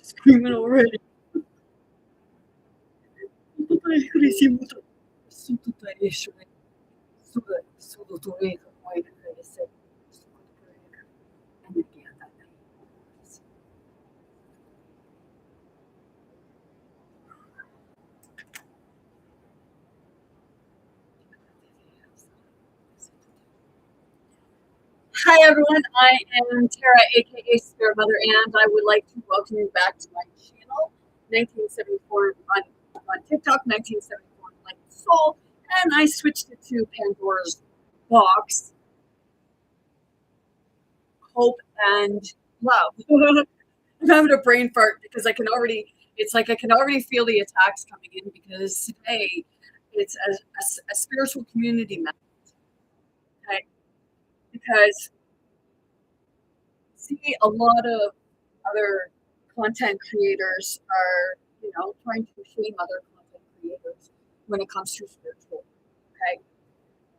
screaming already. Total crecimiento. Sunt total eixo. Sube, sube tu ego, muere, crece. Energía dada. Hi everyone, I am Tara, aka Spirit Mother, and I would like to welcome you back to my channel, 1974 on TikTok, 1974 Light Soul, and I switched it to Pandora's Box, Hope and Love. I'm having a brain fart because it's like I can already feel the attacks coming in because today it's a spiritual community message, okay? Because see, a lot of other content creators are, trying to shame other content creators when it comes to spiritual, okay?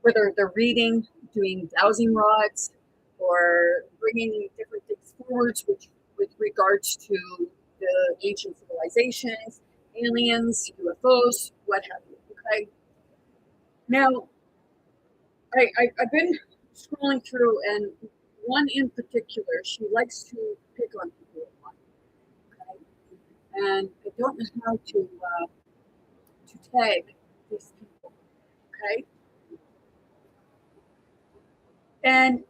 Whether they're reading, doing dowsing rods, or bringing different things forwards, which with regards to the ancient civilizations, aliens, UFOs, what have you, okay? Now, I've been scrolling through, and one in particular, she likes to pick on people a lot, okay? And I don't know how to tag these people, okay? And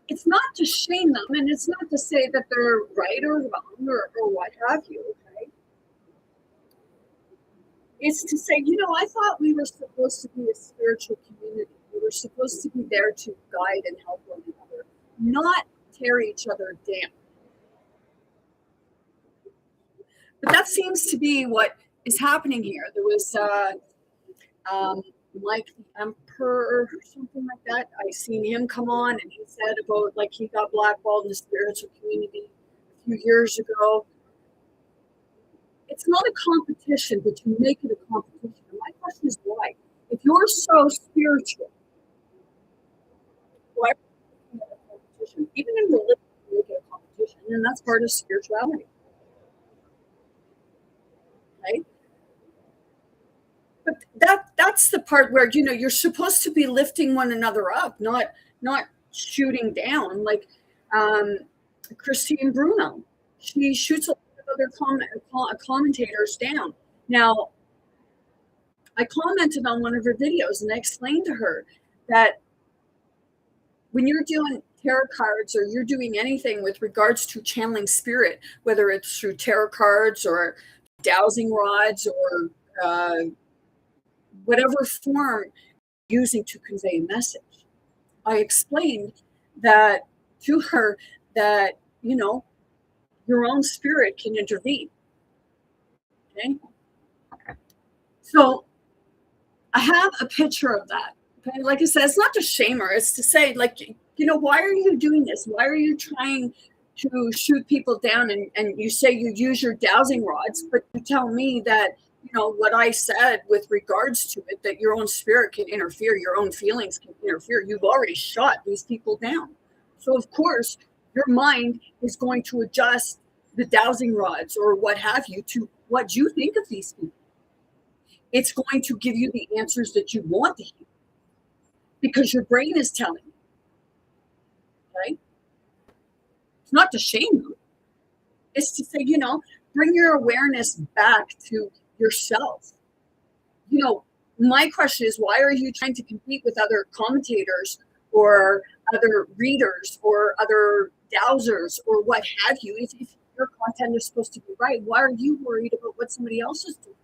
it's not to shame them, and it's not to say that they're right or wrong or what have you, okay? It's to say, I thought we were supposed to be a spiritual community. We were supposed to be there to guide and help one another, not tear each other down. But that seems to be what is happening here. There was Mike the Emperor or something like that. I seen him come on and he said about like he got blackballed in the spiritual community a few years ago. It's not a competition, but you make it a competition. And my question is why? If you're so spiritual, why are you making it a competition? Even in religion, you make it a competition, and that's part of spirituality. Right? But that's the part where you're supposed to be lifting one another up, not shooting down. Like Christine Bruno, she shoots a lot of other commentators down. Now, I commented on one of her videos and I explained to her that when you're doing tarot cards or you're doing anything with regards to channeling spirit, whether it's through tarot cards or dowsing rods or whatever form using to convey a message. I explained that to her that, your own spirit can intervene. Okay. So I have a picture of that. Okay. Like I said, it's not to shame her. It's to say, like, why are you doing this? Why are you trying to shoot people down? And you say you use your dowsing rods, but you tell me that what I said with regards to it, that your own spirit can interfere, your own feelings can interfere. You've already shot these people down. So, of course, your mind is going to adjust the dowsing rods or what have you to what you think of these people. It's going to give you the answers that you want to hear because your brain is telling you, right? It's not to shame you. It's to say, bring your awareness back to yourself. My question is, why are you trying to compete with other commentators or other readers or other dowsers or what have you? If your content is supposed to be right, why are you worried about what somebody else is doing?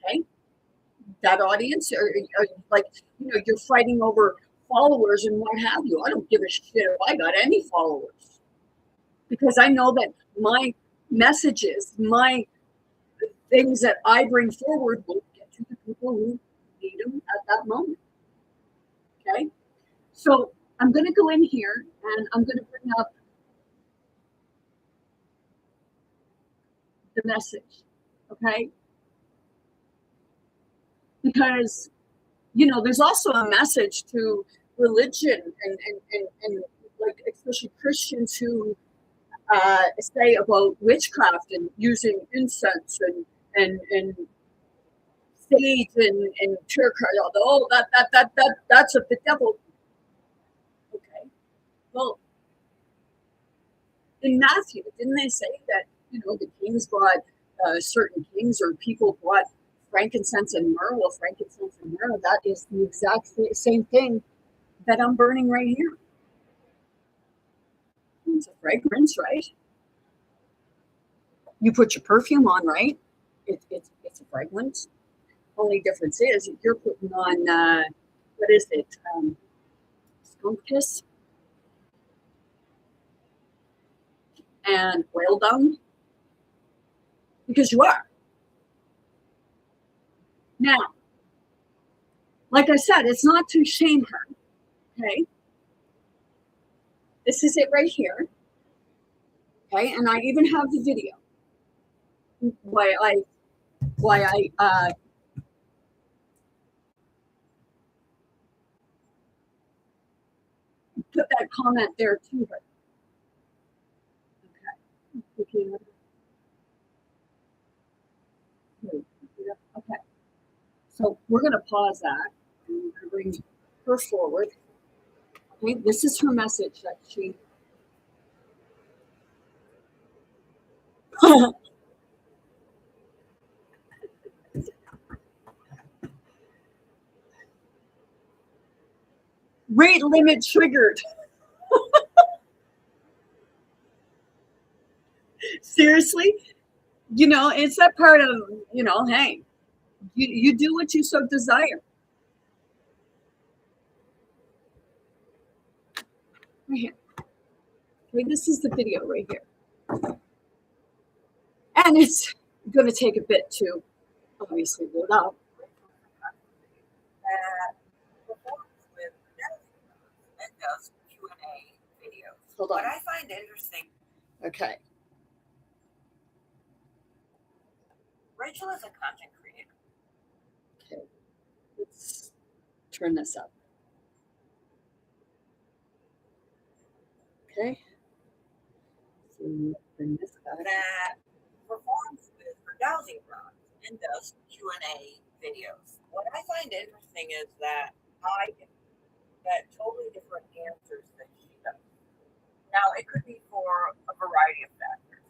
Okay, that audience, or like, you're fighting over followers and what have you. I don't give a shit if I got any followers because I know that my messages, my things that I bring forward will get to the people who need them at that moment. Okay. So I'm going to go in here and I'm going to bring up the message. Okay. Because, there's also a message to religion and like especially Christians who say about witchcraft and using incense and sage and turquoise. Oh, that's of the devil. Okay. Well, in Matthew, didn't they say that the kings brought certain kings or people brought frankincense and myrrh? Well, frankincense and myrrh, that is the exact same thing that I'm burning right here. It's a fragrance, right? You put your perfume on, right? It's a fragrance. Only difference is you're putting on what is it? Skunk piss and whale dung because you are. Now, like I said, it's not to shame her. Okay. This is it right here. Okay, and I even have the video. Why I put that comment there to her. Okay. Okay. So we're going to pause that. And bring her forward. Okay, this is her message that she. Rate limit triggered. Seriously, it's that part of hey, you do what you so desire. Right here. Okay, this is the video right here, and it's going to take a bit to obviously load up. Does Q&A videos. Hold on. What I find interesting. Okay. Rachel is a content creator. Okay. Let's turn this up. Okay. So bring this back. That performs with her dowsing rods and does Q&A videos. What I find interesting is that I get totally different answers than she does. Now, it could be for a variety of factors.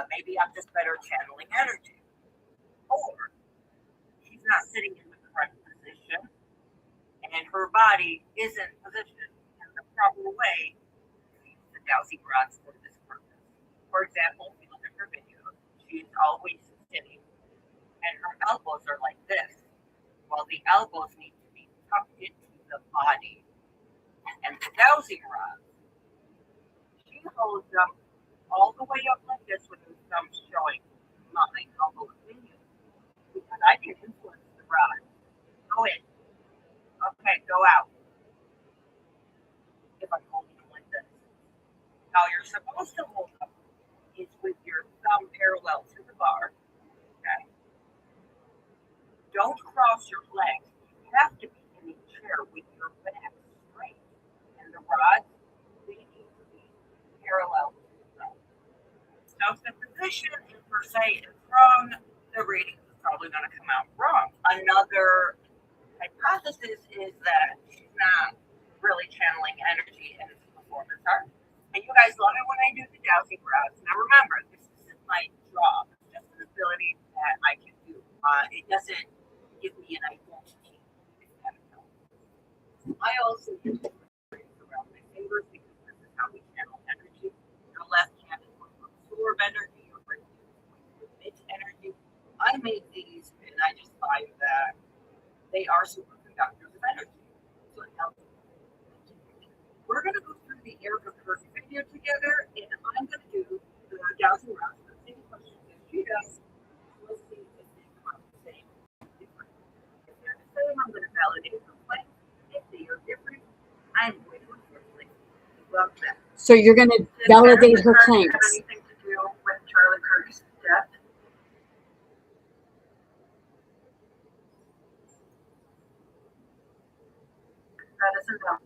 Maybe I'm just better channeling energy. Or she's not sitting in the correct position and her body isn't positioned in the proper way to use the dowsing rods for this purpose. For example, if you look at her videos, she's always sitting and her elbows are like this, while the elbows need to be tucked into the body. And the dowsing rods, she holds them all the way up like this with her thumb showing my elbow opinion. Because I can influence the rod. Go in. Okay, go out. If I'm holding them like this. How you're supposed to hold them is with your thumb parallel to the bar. Okay. Don't cross your legs. You have to be in a chair with your back straight. And the rods, they need to be parallel to the thumb. So if the position per se is wrong, the reading is probably going to come out wrong. Another hypothesis is that she's not really channeling energy and it's performance art. And you guys love it when I do the dowsing rods. Now remember, this isn't my job. It's just an ability that I can do. It doesn't give me an identity. I also use rings around my fingers because this is how we channel energy. Your left hand is going to absorb energy, your right hand is going to emit energy. I made these and I just find that they are superconductors of energy. So it helps. We're going to go through the Erica Kirk video together, and I'm going to do the dowsing rods for the same questions as she does. Let's see if they come out the same. Different. If they're the same, I'm going to validate her claims. If they are different, I'm going to unfortunately love that. So you're going to validate her claims. Have anything to do with Charlie Kirk's death? That isn't wrong.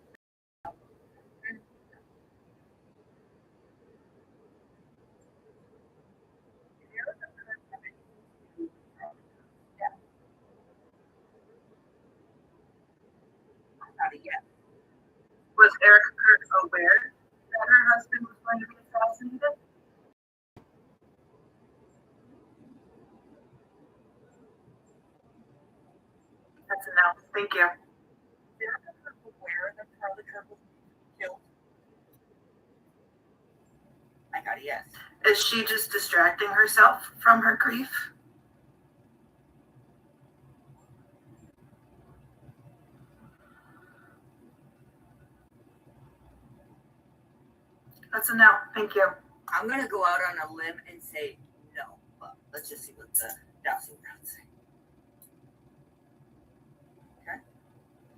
Kirk aware that her husband was going to be assassinated? That's a no. Thank you. Is Erica Kirk aware that Charlie Kirk was killed? I got a yes. Is she just distracting herself from her grief? That's a no. Thank you. I'm going to go out on a limb and say no, but let's just see what the dowsing rounds say. Okay.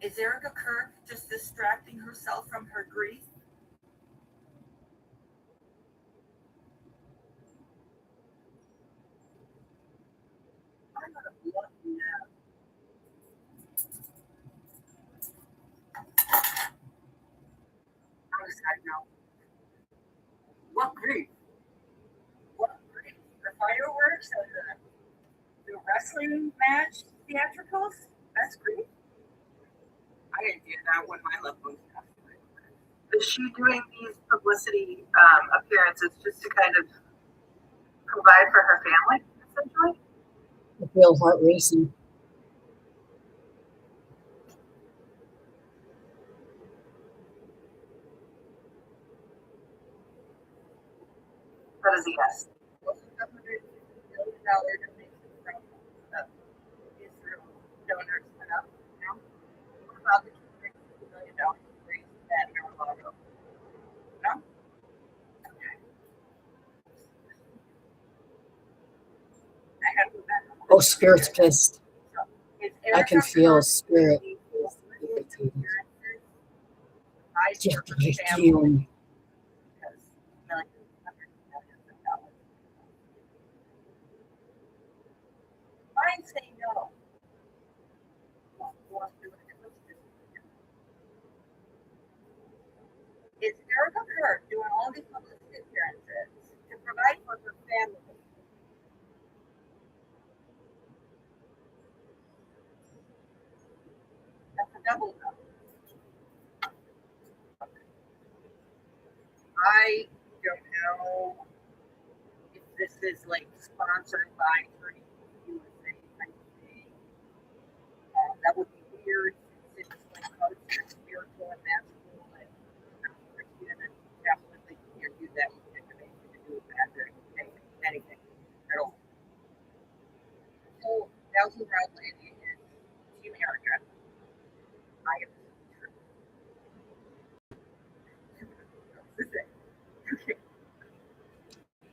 Is Erica Kirk just distracting herself from her grief? I'm going to look now. I decided no. What grief? What grief? The fireworks and the wrestling match theatricals? That's grief. I didn't do that when my loved ones passed away. Is she doing these publicity appearances just to kind of provide for her family, essentially? I feel heart racing. That is a yes. Wasn't $150 million donation from Israel donors enough? No. What about the $250 million raised at Mar-a-Lago? No. Okay. I have to go back. Oh, Spirit's pissed. So, is I can Erica feel Kirk Spirit. doing these publicity appearances? I Yeah, for her thank family you. because millions, hundreds of millions of dollars. Mine say no. Is Erica Kirk doing all these publicity appearances to provide for her family? That's a double no. I don't know if this is like sponsored by Turning USA kind of thing. That would be weird since it's like culture, spiritual, and magical, and Christian, and definitely can't do that with information to do with that or anything at all. So, Thousand Round Landing is Team America. I am true. Okay.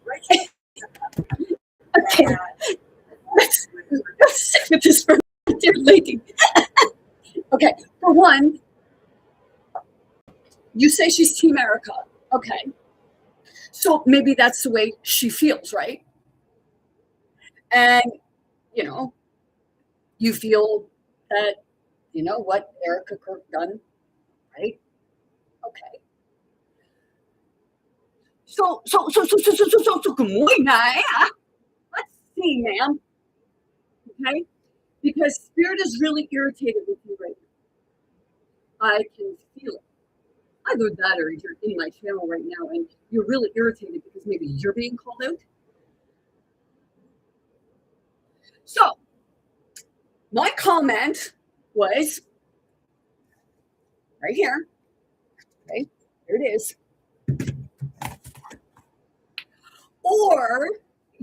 Rachel. Okay, let's stick with this for a dear lady. Okay, for one, you say she's Team Erica. Okay, so maybe that's the way she feels, right? And you know, you feel that you know what Erica Kirk done, right? Okay. So, good morning, let's see, ma'am. Okay, because Spirit is really irritated with you right now. I can feel it. Either that or you're in my channel right now and you're really irritated because maybe you're being called out. So, my comment was right here. Okay, here it is. Or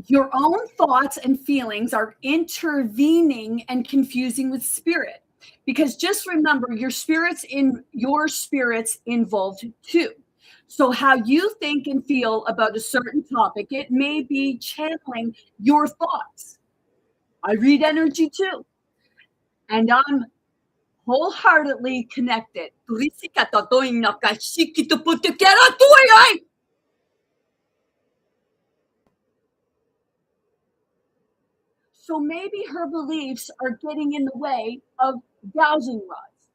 your own thoughts and feelings are intervening and confusing with Spirit. Because just remember, your spirit's involved too. So how you think and feel about a certain topic, it may be channeling your thoughts. I read energy too. And I'm wholeheartedly connected. So maybe her beliefs are getting in the way of dowsing rods,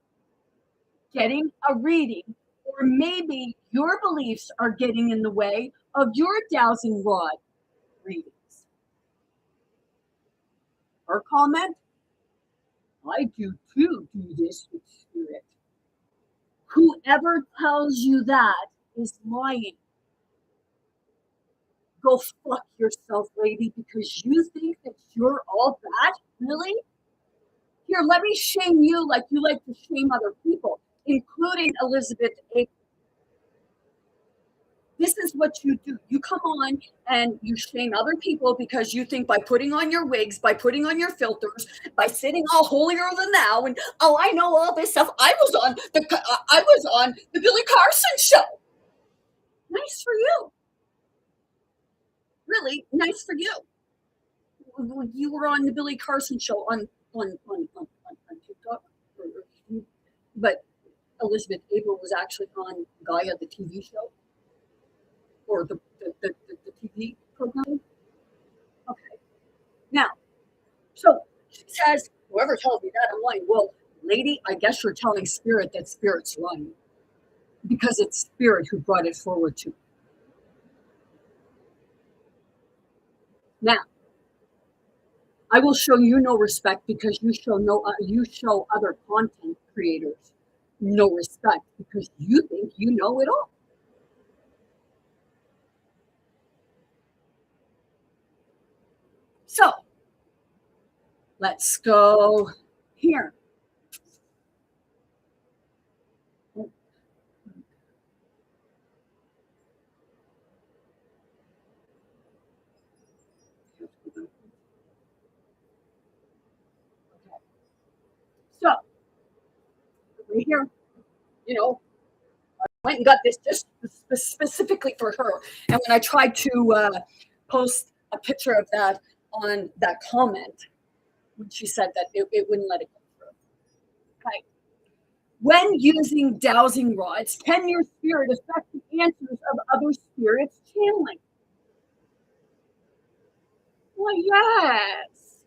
getting a reading, or maybe your beliefs are getting in the way of your dowsing rod readings. Her comment, I do too do this with Spirit. Whoever tells you that is lying. Go fuck yourself, lady, because you think that you're all that? Really? Here, let me shame you like you like to shame other people, including Elizabeth A. This is what you do. You come on and you shame other people because you think by putting on your wigs, by putting on your filters, by sitting all holier than thou, and oh, I know all this stuff. I was on the Billy Carson show. Nice for you. Really nice for you. You were on the Billy Carson show on TikTok, but Elizabeth Abel was actually on Gaia, the TV show, or the TV program. Okay. Now, so she says, whoever tells me that, I'm lying. Well, lady, I guess you're telling Spirit that Spirit's lying because it's Spirit who brought it forward to you. Now, I will show you no respect because you show other content creators no respect because you think you know it all. So let's go here. So right here, you know, I went and got this just specifically for her. And when I tried to post a picture of that on that comment, when she said that it wouldn't let it go through. Okay. When using dowsing rods, can your spirit affect the answers of other spirits channeling? Well, yes.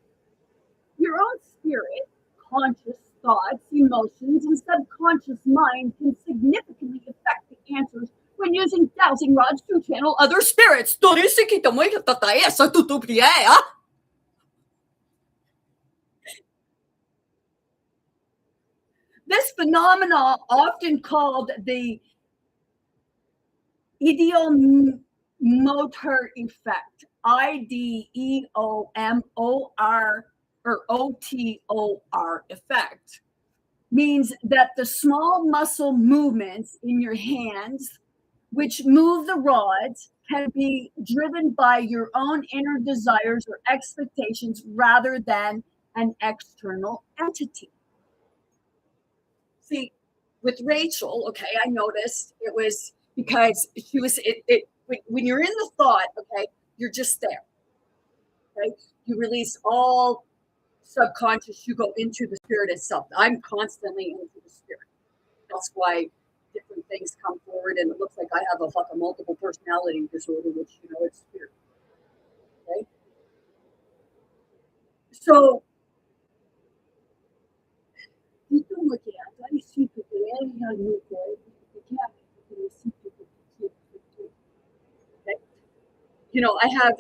Your own spirit, conscious thoughts, emotions, and subconscious mind can significantly affect the answers when using dowsing rods to channel other spirits. This phenomenon, often called the ideomotor effect, IDEOMOR or OTOR effect, means that the small muscle movements in your hands, which move the rods, can be driven by your own inner desires or expectations rather than an external entity. See, with Rachel, okay, I noticed it was because she was when you're in the thought, okay, you're just there. Okay, you release all subconscious, you go into the spirit itself. I'm constantly into the spirit. That's why different things come forward, and it looks like I have a multiple personality disorder, which it's spirit. Okay, so you can look at I see people anyhow you go, you can't see people. Okay, I have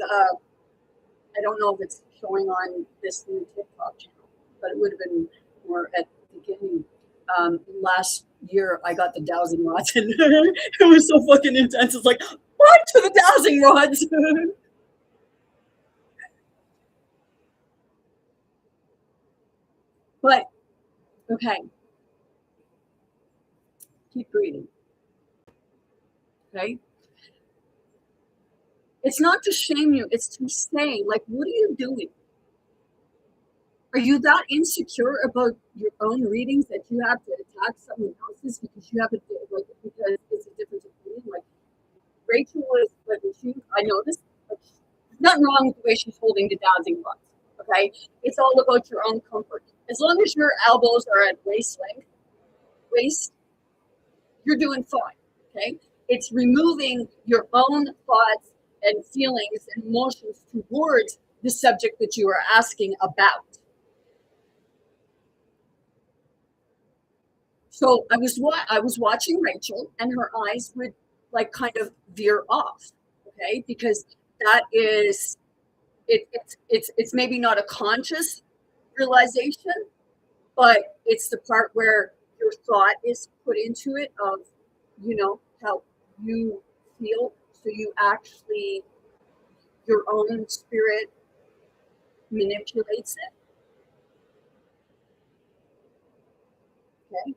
I don't know if it's showing on this new TikTok channel, but it would have been more at the beginning. Last year, I got the dowsing rods, and it was so fucking intense. It's like, what to the dowsing rods? But, okay. Keep breathing. Okay? It's not to shame you, it's to say, like, what are you doing? Are you that insecure about your own readings that you have to attack someone else's because you have because it's a different opinion? Like Rachel was like I noticed there's nothing wrong with the way she's holding the dowsing rods. Okay, it's all about your own comfort. As long as your elbows are at waist, you're doing fine. Okay, it's removing your own thoughts and feelings and emotions towards the subject that you are asking about. So I was watching Rachel, and her eyes would like kind of veer off, okay, because that is it's maybe not a conscious realization, but it's the part where your thought is put into it of, how you feel. So you actually, your own spirit manipulates it. Okay.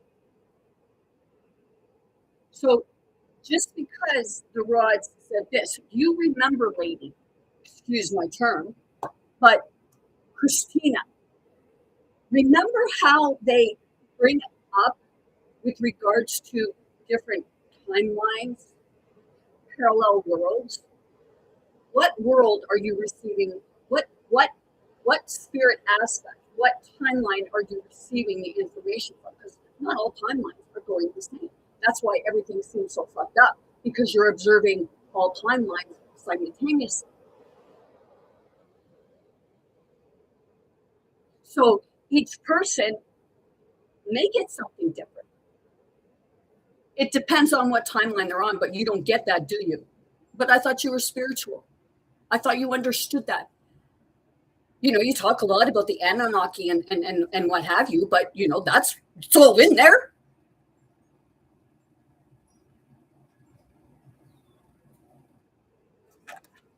So just because the rods said this, you remember, lady, excuse my term, but Christina, remember how they bring up with regards to different timelines, parallel worlds? What world are you receiving? What spirit aspect? What timeline are you receiving the information from? Because not all timelines are going the same. That's why everything seems so fucked up, because you're observing all timelines simultaneously. So each person may get something different. It depends on what timeline they're on, but you don't get that, do you? But I thought you were spiritual. I thought you understood that. You talk a lot about the Anunnaki and what have you, but that's it's all in there.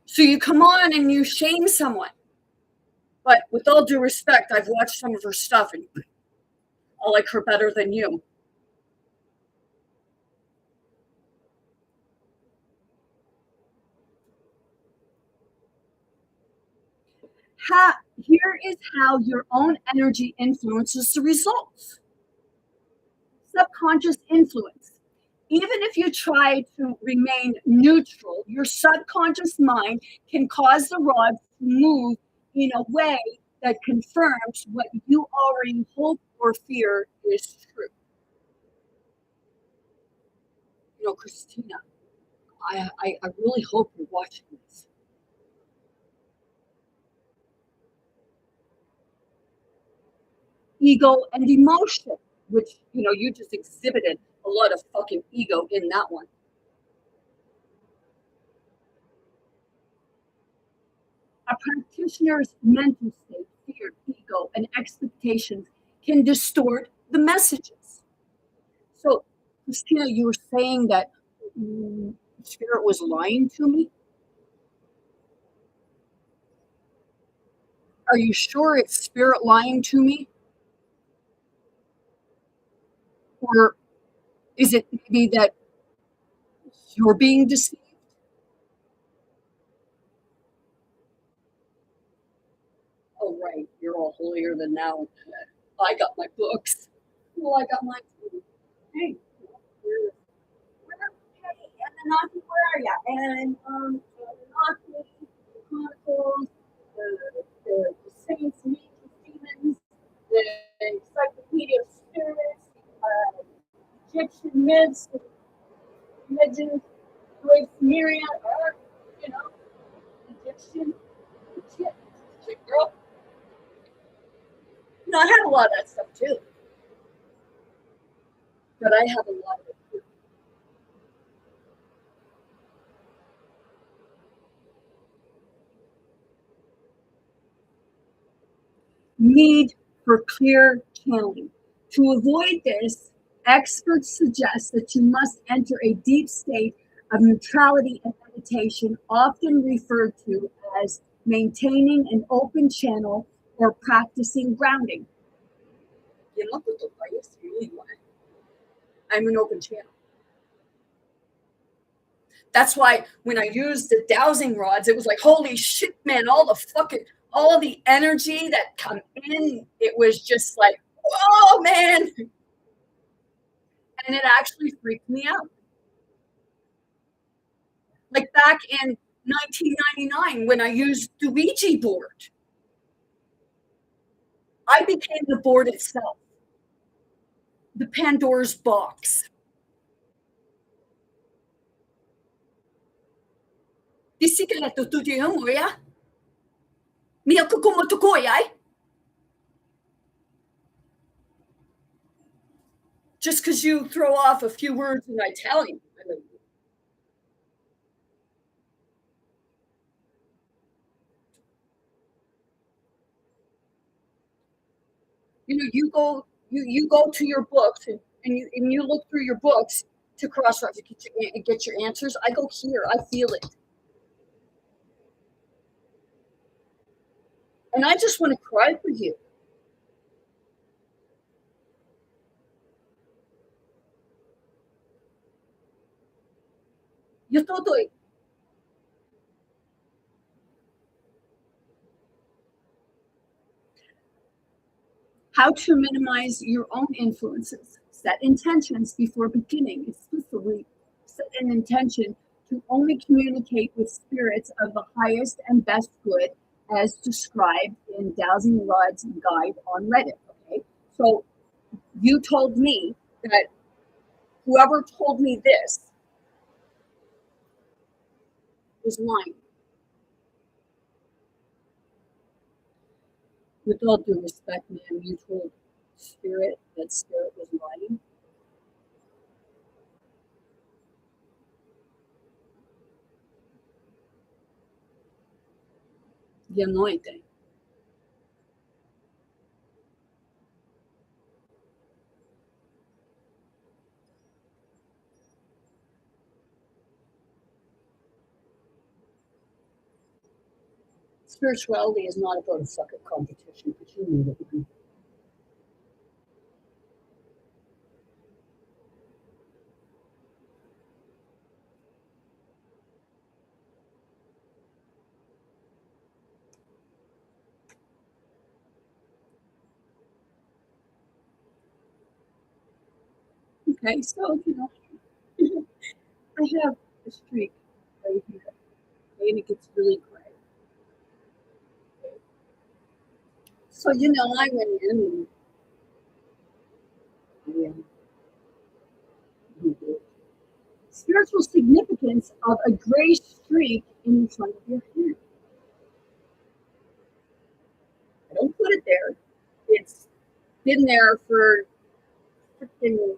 So you come on and you shame someone. But with all due respect, I've watched some of her stuff and I like her better than you. Here is how your own energy influences the results. Subconscious influence. Even if you try to remain neutral, your subconscious mind can cause the rods to move in a way that confirms what you already hope or fear is true. Christina, I really hope you're watching this. Ego and emotion, which, you just exhibited a lot of fucking ego in that one. A practitioner's mental state, fear, ego, and expectations can distort the messages. So, Christina, you were saying that spirit was lying to me. Are you sure it's spirit lying to me? Or is it maybe that you're being deceived? Oh, right. You're all holier than thou. I got my books. Well, I got mine too. Hey, hey, Anunnaki, where are ya? And Anunnaki, the Chronicles, the Saints, Angels, Demons, the Encyclopedia of Spirits, Egyptian myths, legends, Great Sumerian, Egyptian, shit, girl. I have a lot of that stuff too, but I have a lot of it too. Need for clear channeling. To avoid this, experts suggest that you must enter a deep state of neutrality and meditation, often referred to as maintaining an open channel or practicing grounding. I'm an open channel. That's why when I used the dowsing rods, it was like, holy shit, man, all the energy that come in, it was just like, whoa, man. And it actually freaked me out. Like back in 1999, when I used the Ouija board, I became the board itself, the Pandora's box. Just because you throw off a few words in Italian. You go to your books and and you look through your books to cross-reference, get your answers. I go here, I feel it. And I just want to cry for you. Yo todo. How to minimize your own influences. Set intentions before beginning. Explicitly set an intention to only communicate with spirits of the highest and best good as described in Dowsing Rod's guide on Reddit. Okay. So you told me that whoever told me this was lying. With all due respect, man, you told Spirit that Spirit was lying. The anointing. Spirituality is not about a fucking competition, but you need it, man. Okay, so I have a streak right here, okay, and it gets really gray. So I went in and spiritual significance of a gray streak in the front of your hand. I don't put it there. It's been there for freaking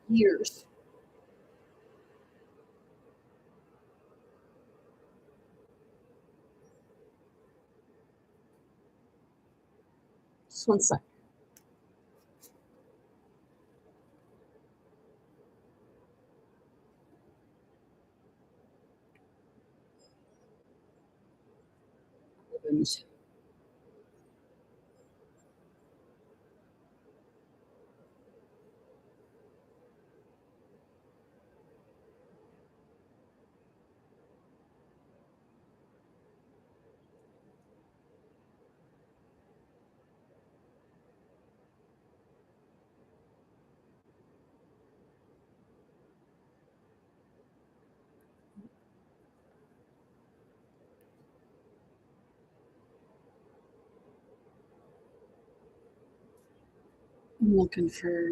years. Just one sec. I'm looking for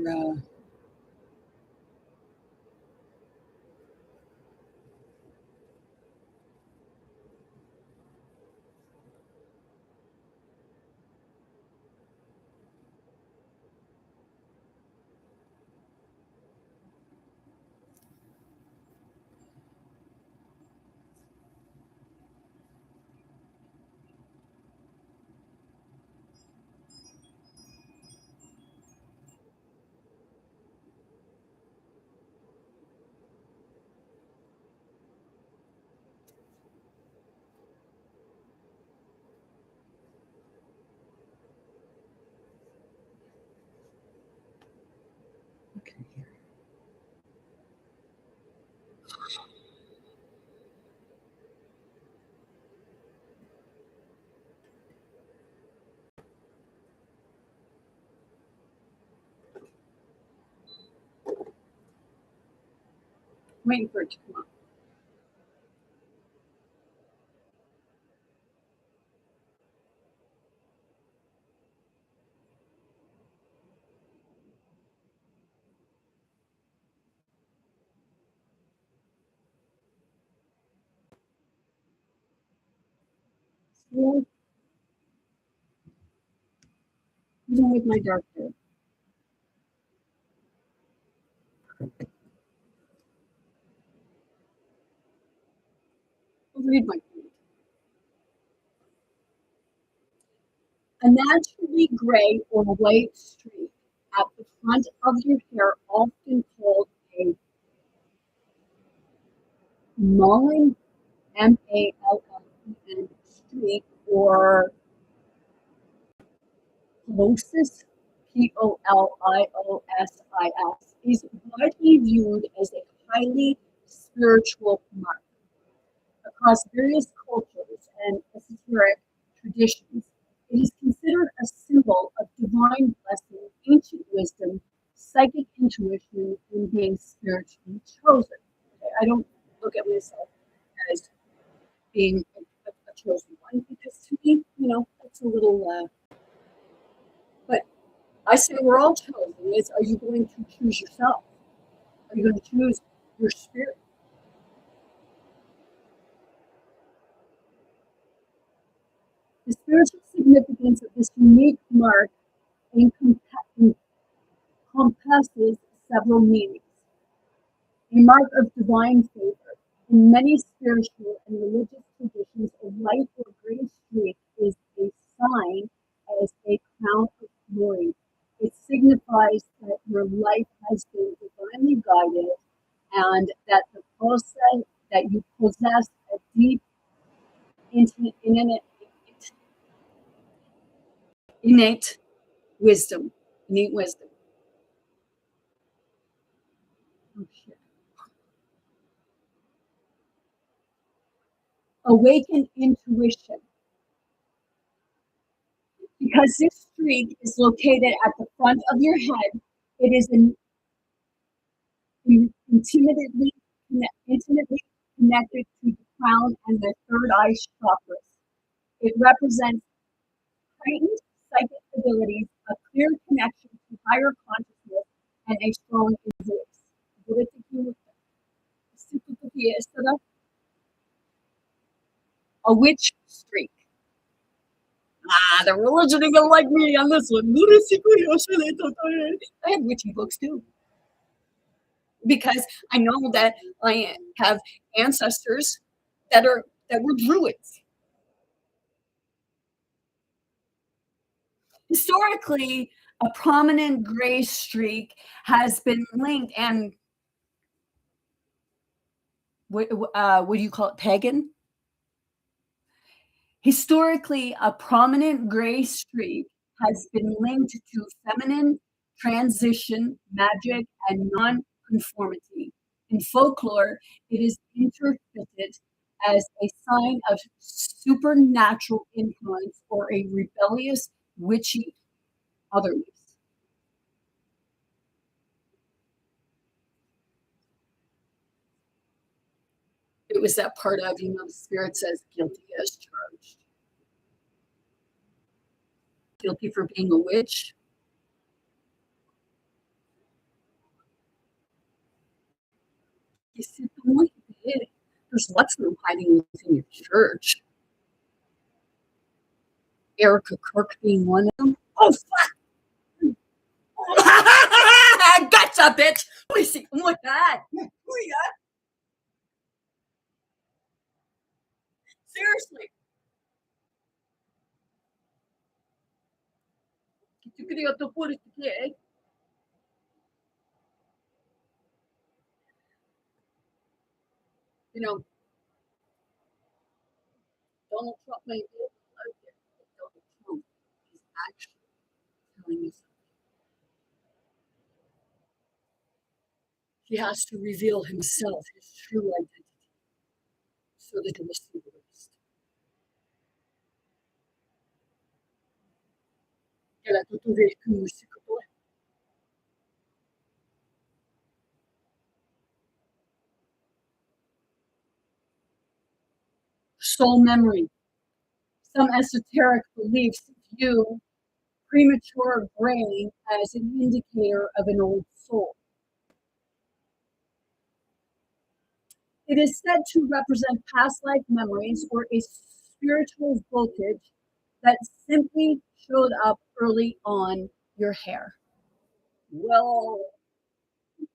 okay, here. Waiting for it to come up. Well, even with my dark hair. I'll read my comment. A naturally gray or white streak at the front of your hair, often called a Mullen, Mallen streak, or Polisis, Poliosisis, is widely viewed as a highly spiritual mark. Across various cultures and esoteric traditions, it is considered a symbol of divine blessing, ancient wisdom, psychic intuition, and being spiritually chosen. Okay, I don't look at myself as being a chosen one, because to me, that's a little. But I say we're all chosen. Are you going to choose yourself? Are you going to choose your spirit? The spiritual significance of this unique mark encompasses several meanings. A mark of divine favor. In many spiritual and religious traditions, a white or gray streak is a sign as a crown of glory. It signifies that your life has been divinely guided and that the process that you possess a deep, innate wisdom. Innate wisdom. Oh, shit. Awakened intuition. Because this streak is located at the front of your head, it is intimately connected to the crown and the third eye chakras. It represents heightened psychic abilities, a clear connection to higher consciousness, and a strong voice. A witch streak. The religion ain't gonna like me on this one. I have witchy books too. Because I know that I have ancestors that were druids. Historically, a prominent gray streak has been linked, and what do you call it? Pagan? Historically, a prominent gray streak has been linked to feminine transition, magic, and non-conformity. In folklore, it is interpreted as a sign of supernatural influence or a rebellious, witchy otherness. It was that part of, the spirit says guilty as charged. Guilty for being a witch. There's lots of them hiding within your church. Erica Kirk being one of them. Oh, fuck! Gotcha, bitch! Let me see. Oh my god! Seriously. Donald Trump may be out there, but Donald Trump is actually telling you something. He has to reveal himself, his true identity, so that he will see the rest. Soul memory. Some esoteric beliefs view premature graying as an indicator of an old soul. It is said to represent past life memories or a spiritual voltage that simply showed up early on your hair. Well, I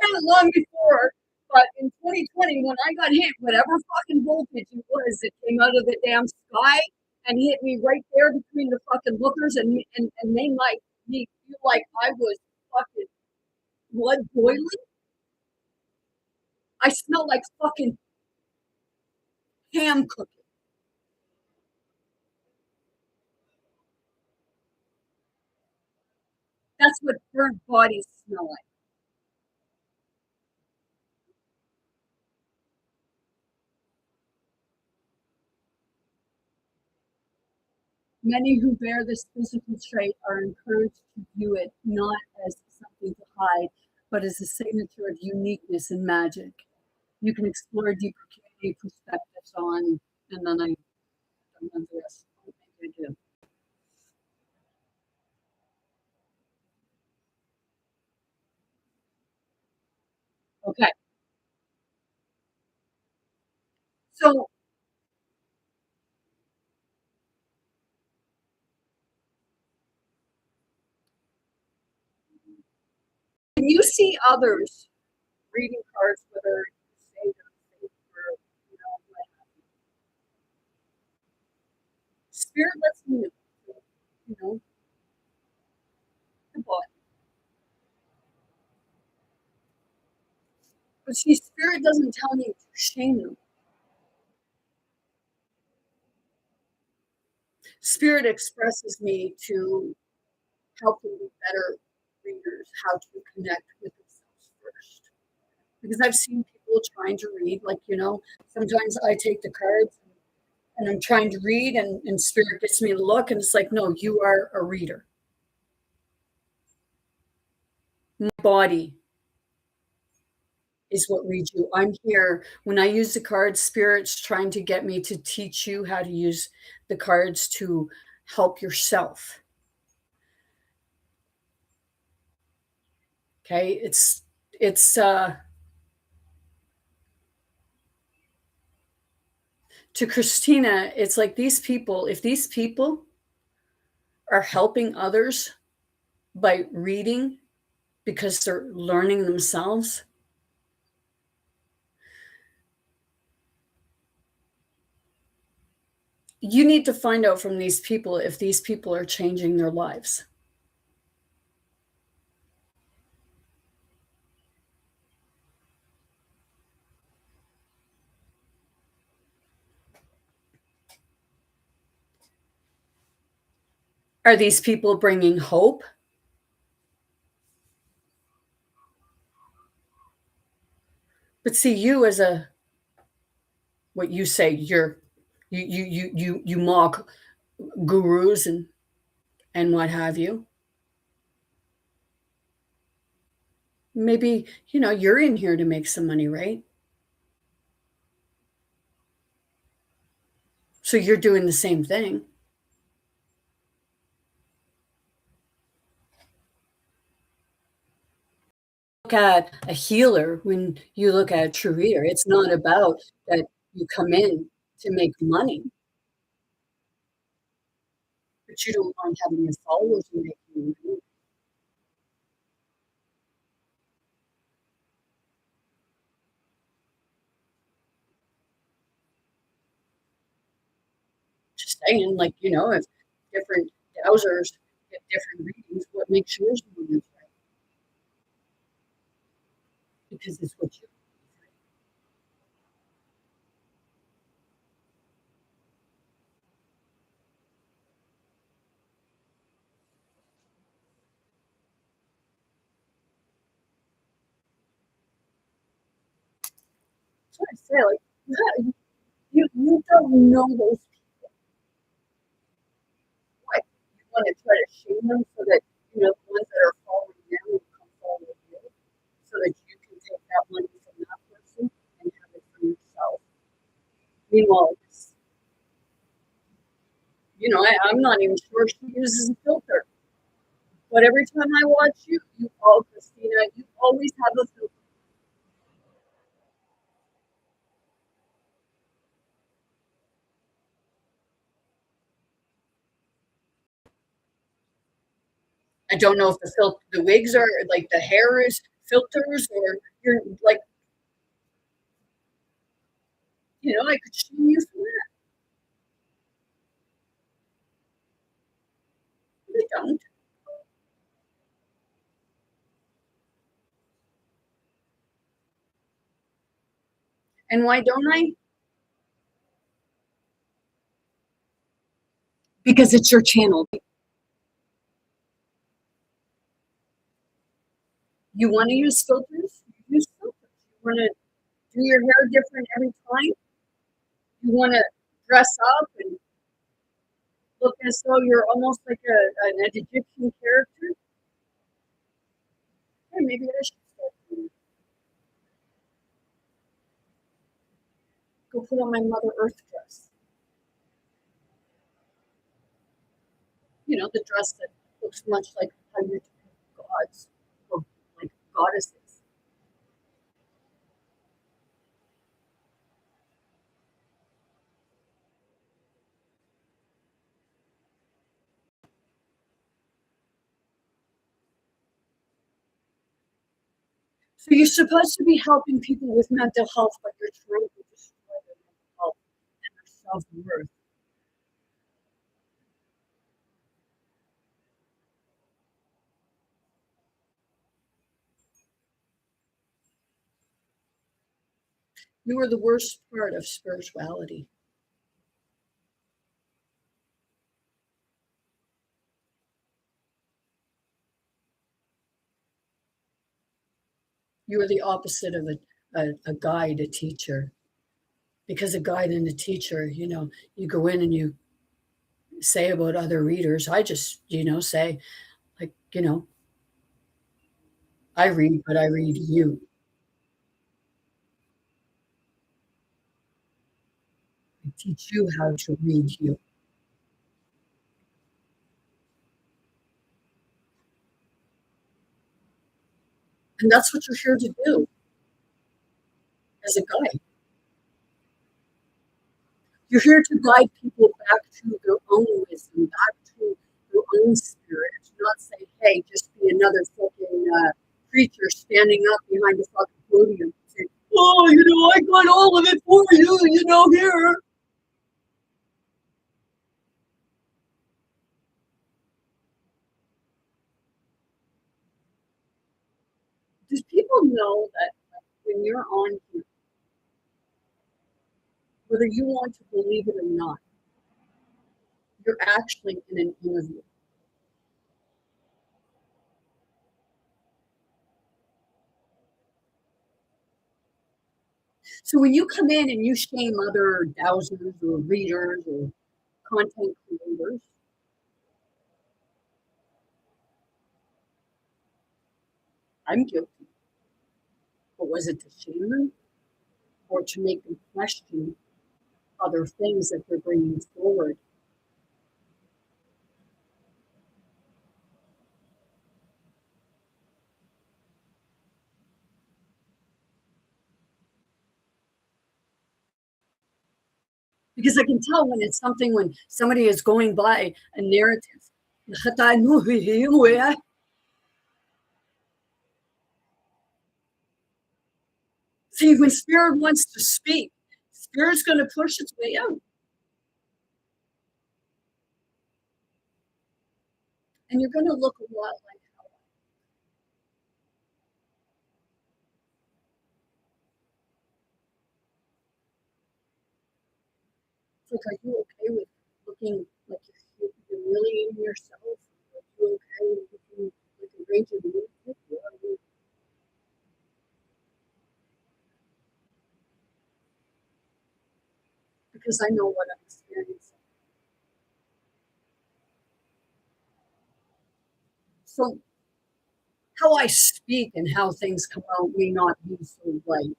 had it long before, but in 2020, when I got hit, whatever fucking voltage it was, it came out of the damn sky and hit me right there between the fucking lookers, and they might be, feel like I was fucking blood boiling. I smell like fucking ham cooking. That's what burnt bodies smell like. Many who bear this physical trait are encouraged to view it not as something to hide, but as a signature of uniqueness and magic. You can explore deeper community perspectives on, and then I don't know the rest. Maybe I do. Okay, so when you see others reading cards, whether you say they're fake or what have you, spirit lets me know, you know, the book. But see, spirit doesn't tell me to shame them. Spirit expresses me to help them be better readers, how to connect with themselves first. Because I've seen people trying to read, like, sometimes I take the cards and I'm trying to read, and spirit gets me to look, and it's like, no, you are a reader. My body is what reads you. I'm here. When I use the cards, spirit's trying to get me to teach you how to use the cards to help yourself. Okay, it's to Christina, it's like these people, if these people are helping others by reading because they're learning themselves, you need to find out from these people if these people are changing their lives. Are these people bringing hope? But see, you as a what you say, you mock gurus and what have you. Maybe, you're in here to make some money, right? So you're doing the same thing. Look at a healer, when you look at a true reader, it's not about that you come in to make money, but you don't mind having your followers and making money. Just saying, like, if different dowsers get different readings, what makes yours more right? Because it's what you. So I say, like, yeah, you don't know those people. What? You want to try to shame them so that, the ones that are following them will come follow you so that you can take that money from that person and have it for yourself. Meanwhile, I'm not even sure she uses a filter. But every time I watch you, Christina, you always have a filter. I don't know if the wigs are like the hair is filters, or you're like, I could shame you for that. They don't. And why don't I? Because it's your channel. You want to use filters? Use filters. You want to do your hair different every time? You want to dress up and look as though you're almost like an Egyptian character? Hey, maybe I should start doing it. Go put on my Mother Earth dress. You know, the dress that looks much like how you depict gods or like goddesses. So you're supposed to be helping people with mental health, but you're trying to destroy their mental health and their self-worth. You are the worst part of spirituality. You are the opposite of a guide, a teacher. Because a guide and a teacher, you know, you go in and you say about other readers. I just, you know, say, like, you know, I read, but I read you. I teach you how to read you. And that's what you're here to do as a guide. You're here to guide people back to their own wisdom, back to their own spirit. Not say, hey, just be another fucking preacher standing up behind the fucking podium saying, oh, you know, I got all of it for you, you know, here. Does people know that when you're on here, whether you want to believe it or not, you're actually in an interview? So when you come in and you shame other dowsers or readers or content creators, I'm guilty. But was it to shame them or to make them question other things that they're bringing forward? Because I can tell when it's something when somebody is going by a narrative. See, when spirit wants to speak, spirit's going to push its way out. And you're going to look a lot like how it's like, are you okay with looking like you're really in yourself? Are you okay with looking like a range of movement? Because I know what I'm experiencing. So how I speak and how things come out may not be so right.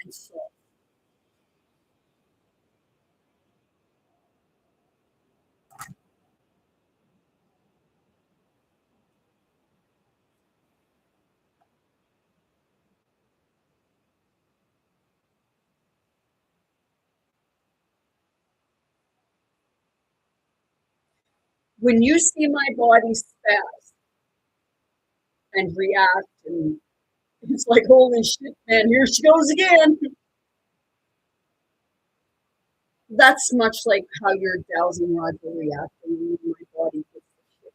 And so when you see my body spaz and react, and it's like, holy shit, man, here she goes again. That's much like how your dowsing rod will react when my body gets the shit.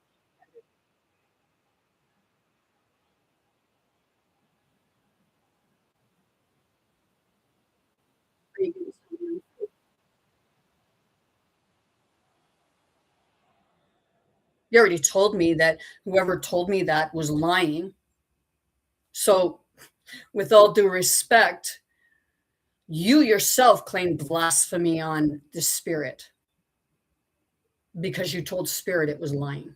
You already told me that whoever told me that was lying. So, with all due respect, you yourself claimed blasphemy on the spirit because you told spirit it was lying.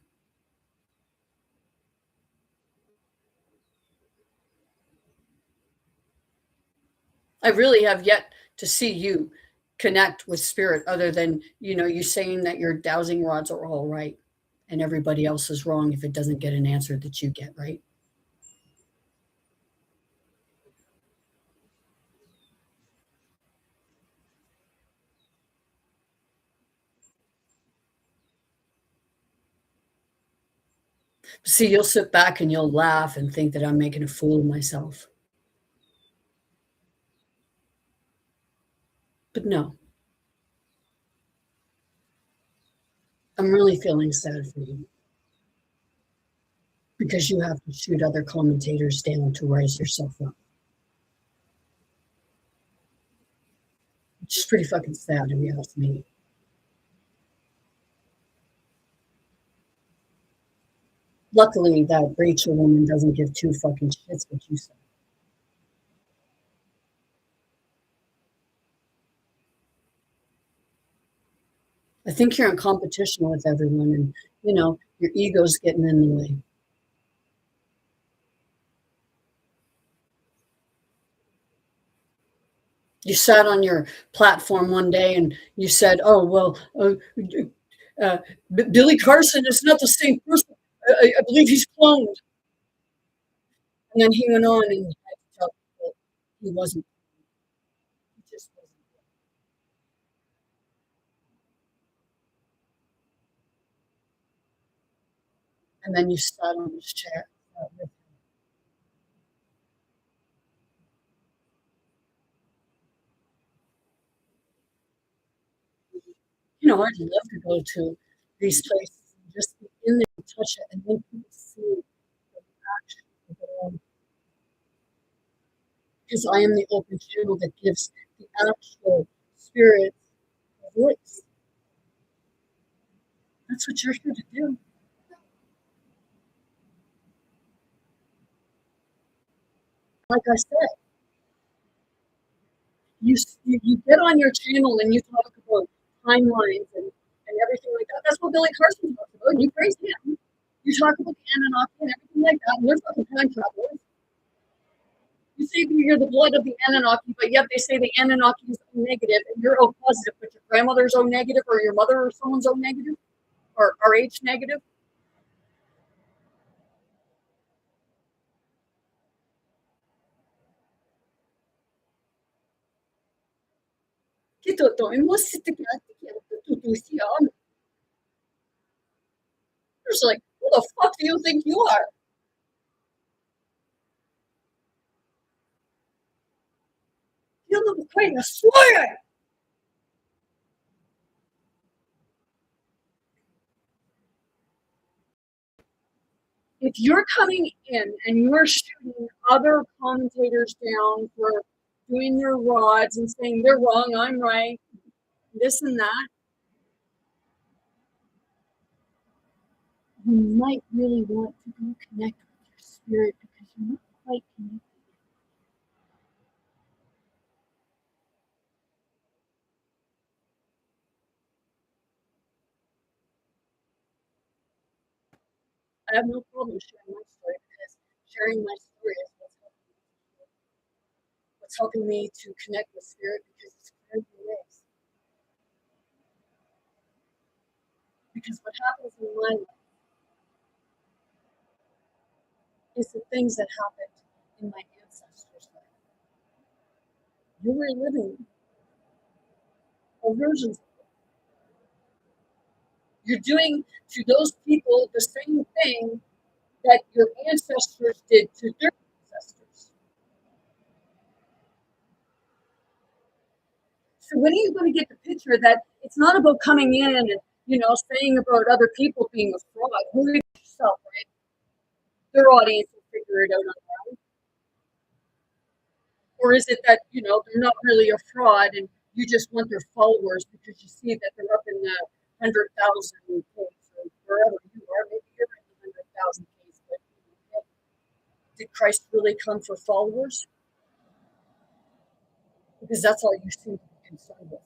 I really have yet to see you connect with spirit other than, you saying that your dowsing rods are all right and everybody else is wrong if it doesn't get an answer that you get right. See, you'll sit back and you'll laugh and think that I'm making a fool of myself. But no, I'm really feeling sad for you because you have to shoot other commentators down to rise yourself up. Which is pretty fucking sad if you ask me. Luckily, that Rachel woman doesn't give two fucking shits what you say. I think you're in competition with everyone and, your ego's getting in the way. You sat on your platform one day and you said, oh, well, Billy Carson is not the same person. I believe he's cloned. And then he went on and had to tell people he wasn't. He just wasn't. And then you sat on his chair. I'd love to go to these places and just be in there and touch it and then people see the action of it all. Because I am the open channel that gives the actual spirit a voice. That's what you're here to do. Like I said, you get on your channel and you talk about timelines and everything like that. That's what Billy Carson talks about. And you praise him. You talk about the Anunnaki and everything like that. And they're fucking time travelers. You say you're the blood of the Anunnaki, but yet they say the Anunnaki is O negative and you're O positive, but your grandmother's O negative or your mother or someone's O negative or RH negative. There's like, who the fuck do you think you are? You look quite a swear. If you're coming in and you're shooting other commentators down for doing their rods and saying they're wrong, I'm right, this and that, you might really want to go connect with your spirit because you're not quite connected. I have no problem sharing my story because sharing my story is what's helping me to connect with spirit because it's clearing the ways. Because what happens in my life is the things that happened in my ancestors' life. You're reliving versions of it. You're doing to those people the same thing that your ancestors did to their ancestors. So when are you going to get the picture that it's not about coming in and saying about other people being a fraud? Who is yourself, right? Their audience will figure it out on their own. Or is it that they're not really a fraud and you just want their followers because you see that they're up in the 100,000 points or wherever you are. Maybe you're in the 100,000 case, but did Christ really come for followers? Because that's all you seem to be concerned with.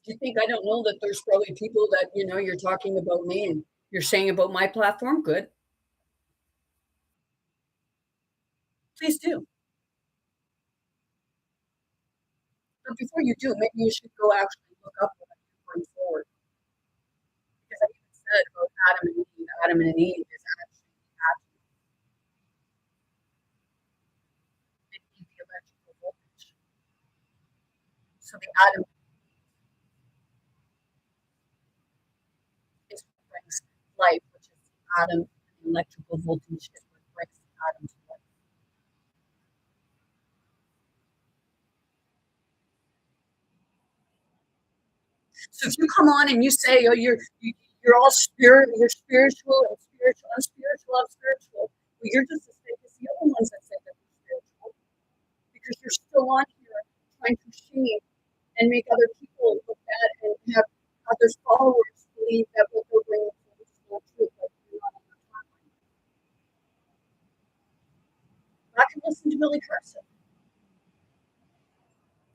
Do you think I don't know that there's probably people that, you're talking about me and you're saying about my platform? Good. Please do. But before you do, maybe you should go actually look up what I'm going forward. Because I even said about Adam and Eve. Adam and Eve is actually Adam and Eve, the electrical voltage. So the Adam is what brings life, which is the atom, and the electrical voltage is what brings the atom to life. So if you come on and you say, oh, you're all spirit, you're spiritual and spiritual, I'm spiritual, I'm spiritual. Well, you're just as fake as the other ones that said that they're spiritual, because you're still on here trying to shame and make other people look bad and have other followers believe that what they're bringing forward is not true, but you're not on the timeline. I can listen to Billy Carson,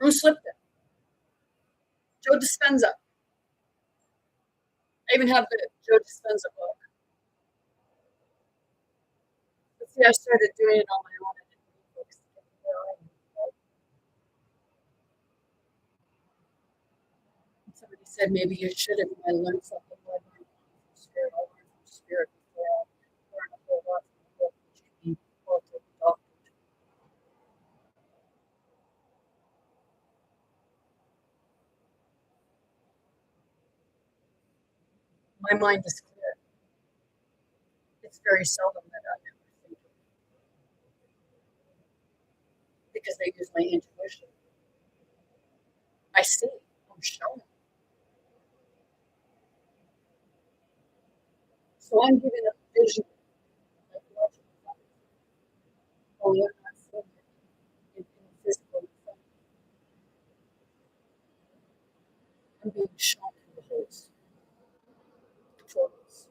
Bruce Lipton, Joe Dispenza. I even have the Joe Dispenza book. But see, I started doing it on my own. I didn't read books to get where I am. And somebody said maybe you should if I learned something. Well, I learned from spirit. I learned from spirit before I learned a whole lot from the book, which can be quoted and doctored. My mind is clear. It's very seldom that I ever think of it because I use my intuition. I see. I'm shown. So I'm giving a vision, like watching something. Only I'm not seeing it in physical form. I'm being shown through the holes, the portals.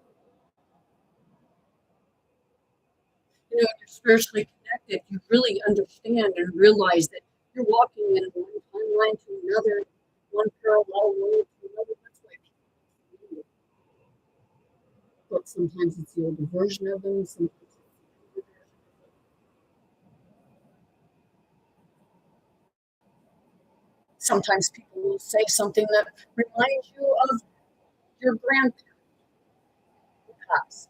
When you're spiritually connected, you really understand and realize that you're walking in one timeline to another, one parallel world to another. That's why people believe it. But sometimes it's the older version of them, sometimes it's the younger version of them. Sometimes people will say something that reminds you of your grandparent who passed.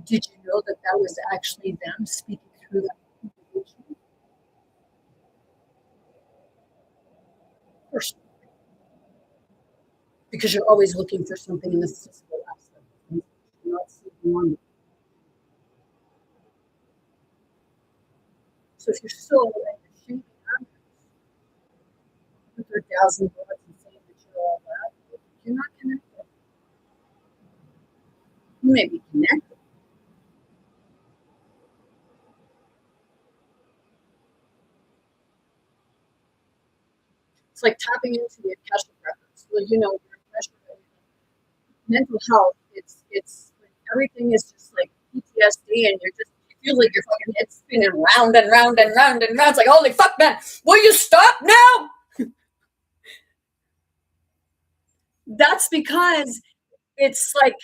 Did you know that that was actually them speaking through that individual? Personally, because you're always looking for something in the physical aspect of things. You're not seeing beyond it. So if you're still and you're shaming others with their dazzling words and saying that you're all that, you're not connected. You may be connected. It's like tapping into the Akashic records. Well, your Akashic mental health. It's like everything is just like PTSD, and you feel like your fucking head's spinning round and round and round and round. It's like, holy fuck, man, will you stop now? That's because it's like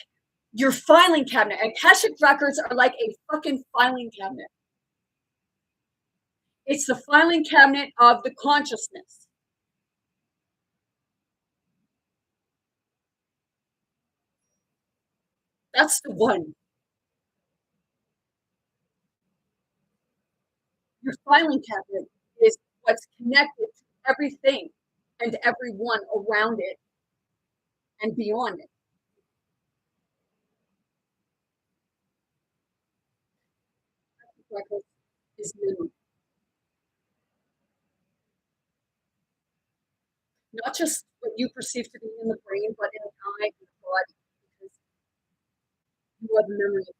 your filing cabinet. Akashic records are like a fucking filing cabinet. It's the filing cabinet of the consciousness. That's the one. Your filing cabinet is what's connected to everything and everyone around it and beyond it. Records is minimum. not just what you perceive to be in the brain, but in the eye and the body, because you are the memory itself.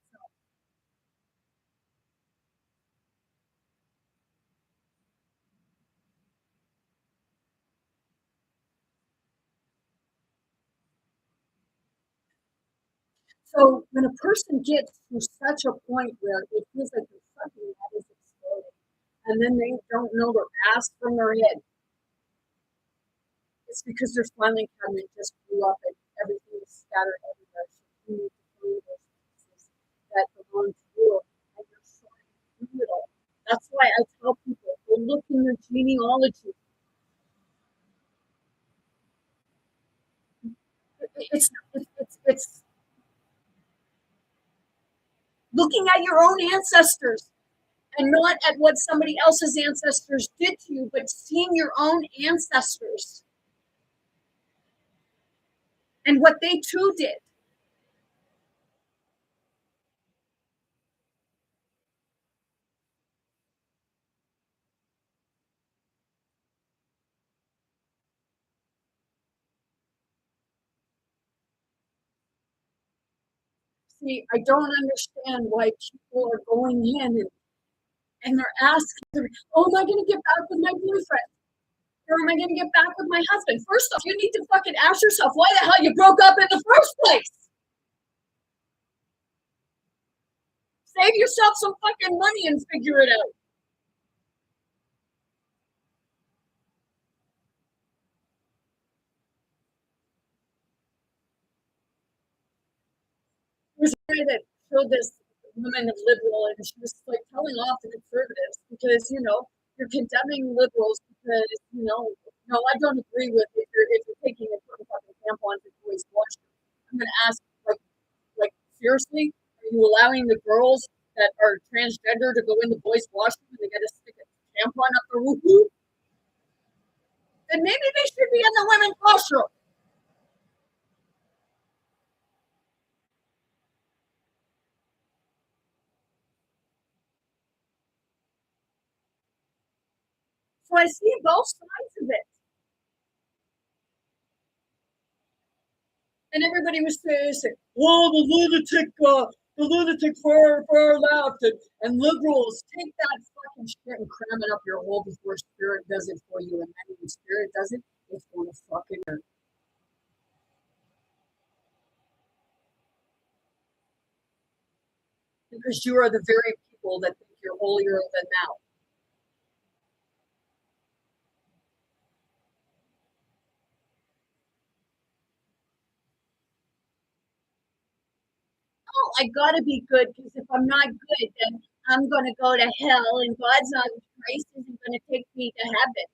So when a person gets to such a point where it feels like their fucking head is exploding, and then they don't know their ass from their head, it's because their filing cabinet just blew up and everything is scattered everywhere. So you need to find those pieces that belong to you, and you're sorting through it all. That's why I tell people, go look in your genealogy. It's looking at your own ancestors and not at what somebody else's ancestors did to you, but seeing your own ancestors and what they too did. See, I don't understand why people are going in and they're asking, oh, am I going to get back with my boyfriend? Or am I going to get back with my husband? First off, you need to fucking ask yourself why the hell you broke up in the first place. Save yourself some fucking money and figure it out. There's a guy that showed this woman of liberal, and she was like telling off the conservatives because, you know, you're condemning liberals because, you know, no, I don't agree with if you're taking and putting fucking tampons in boys' washroom. I'm gonna ask, like seriously, are you allowing the girls that are transgender to go in the boys' washroom and they gotta stick a tampon up their woo-hoo? Then maybe they should be in the women's washroom. So I see both sides of it. And everybody was saying, "Well, the lunatic far left, and liberals take that fucking shit and cram it up your hole before spirit does it for you, and then when spirit does it, it's going to fucking hurt." Because you are the very people that think you're holier than thou. Oh, I gotta be good because if I'm not good, then I'm gonna go to hell, and God's not Christ isn't gonna take me to heaven.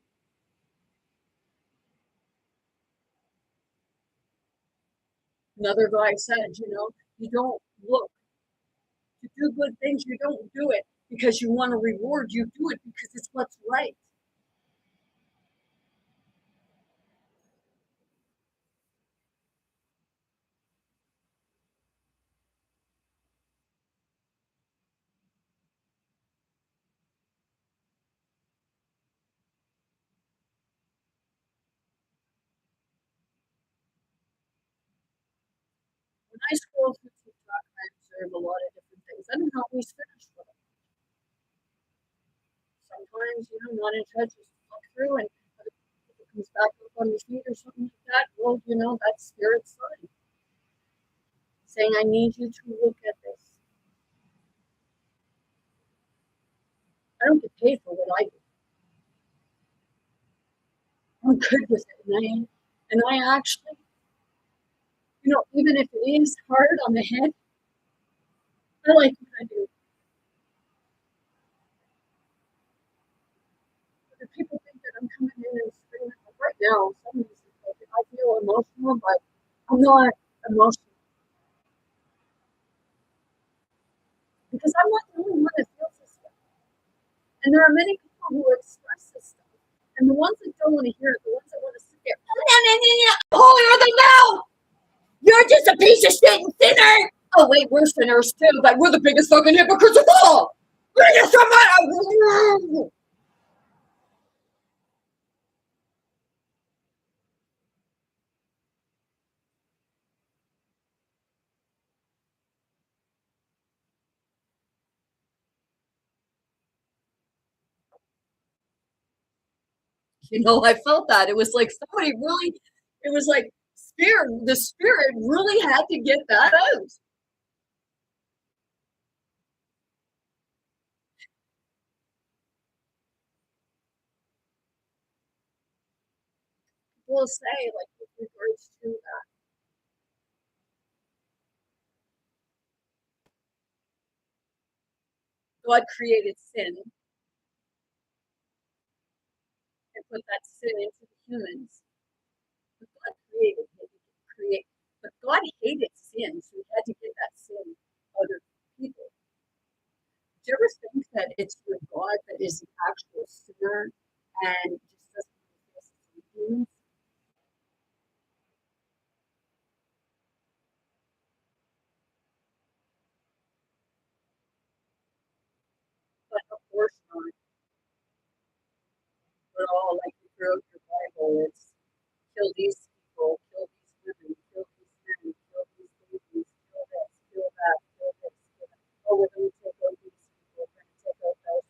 Another guy said, you know, you don't look to do good things, you don't do it because you want a reward, you do it because it's what's right. When I scroll through TikTok, I observe a lot of different things. I don't always finish with them. Sometimes, you know, not in touch, just look through, and if it comes back up on your feed or something like that, well, you know, that's spirit's sign saying, I need you to look at this. I don't get paid for what I do. I'm good with it, and I actually, you know, even if it is hard on the head, I like what I do. If people think that I'm coming in and screaming, like right now, some of these like, I feel emotional, but I'm not emotional because I'm not the only one that feels this way. And there are many people who express this stuff, and the ones that don't want to hear it, the ones that want to sit there, holier than thou. You're just a piece of shit and sinner. Oh wait, we're sinners too, but we're the biggest fucking hypocrites of all. We're just I felt that. It was like somebody really, it was like the spirit really had to get that out. We'll say, like, with regards to God created sin and put that sin into the humans. But God create, but God hated sin, so he had to get that sin out of people. Do you ever think that it's your God that is the actual sinner and just doesn't exist in humans? But of course not. We're all like throughout your Bible, it's kill these people, kill these women, kill these men, kill these babies, kill this, kill that, kill this, kill that. Oh, we're going to take out these people, we're going to take out those.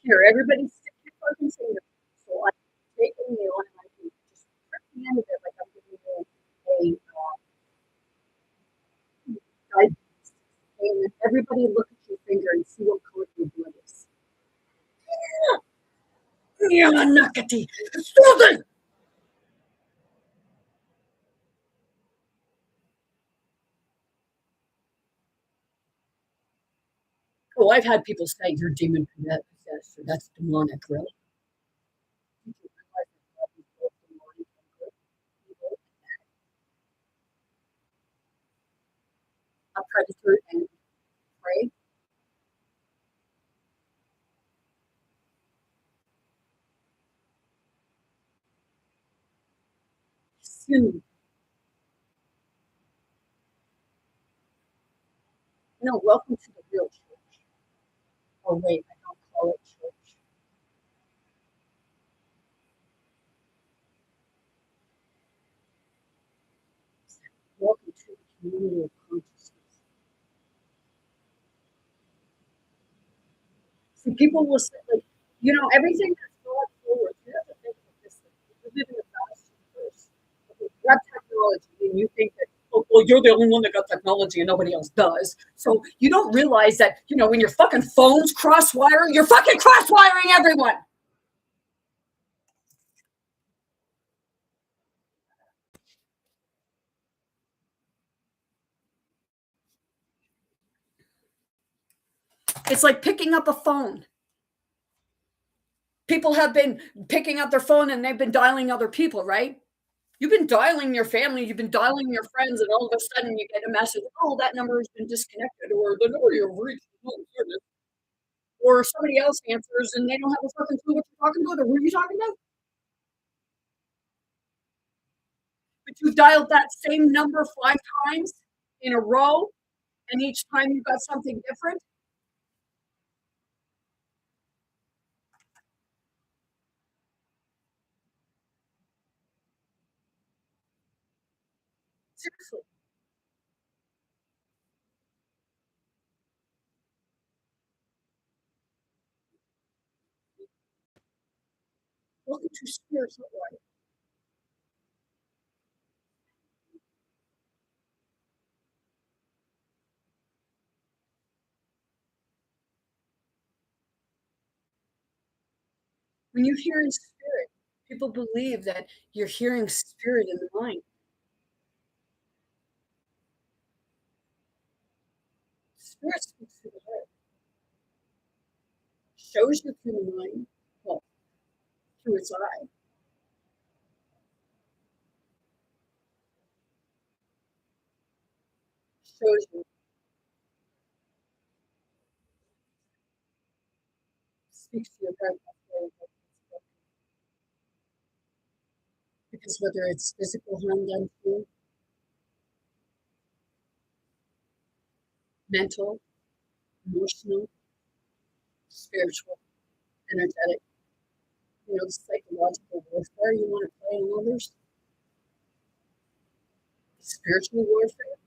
Here, everybody stick your fucking finger. So I take a nail and I can just rip the end of it like I'm giving you a guidance. And then everybody look at your finger and see what color your blood is. Yeah, Nakati. Something. Oh, I've had people say you're demon possessed, or that's demonic, really. Did you realize that God is both demonic and good, evil, a predator and prey? Sin. No, welcome to the real church. Oh wait, I don't call it church. Welcome to the community of consciousness. See, people will say, like, everything that's brought forward. You have to think of this. We live in a fast universe. Okay, you have technology, and you think that, oh, well, you're the only one that got technology, and nobody else does. So you don't realize that, when your fucking phone's cross-wiring, you're fucking cross-wiring everyone. It's like picking up a phone. People have been picking up their phone and they've been dialing other people, right? You've been dialing your family, you've been dialing your friends, and all of a sudden you get a message, oh, that number has been disconnected, or the number you've reached is not in service. Or somebody else answers and they don't have a fucking clue what you're talking about or who you're talking about. But you've dialed that same number 5 times in a row, and each time you got something different. Seriously. Welcome to spiritual life. When you hear in spirit, people believe that you're hearing spirit in the mind. Spirit speaks through the heart, shows you through the mind, well, through its eye, shows you, speaks to your heart. Because whether it's physical harm done to you, mental, emotional, spiritual, energetic, the psychological warfare you want to play on others, spiritual warfare.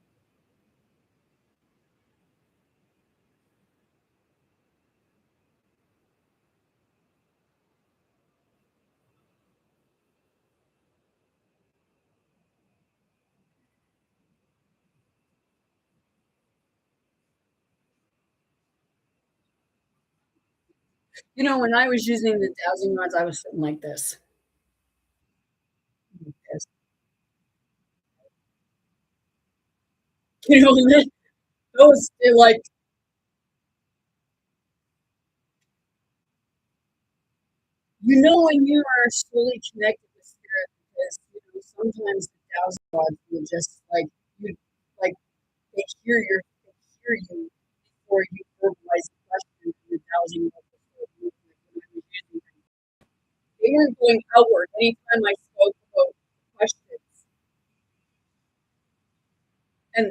You know, when I was using the dowsing rods, I was sitting like this. Yes. You know, and then those, they're like, you know, when you are fully connected with spirit, because you know sometimes the dowsing rods will just like you, like they hear you before you verbalize the question. And the dowsing rods will start moving, like when I was using them. They weren't going outward. Anytime I spoke about questions, and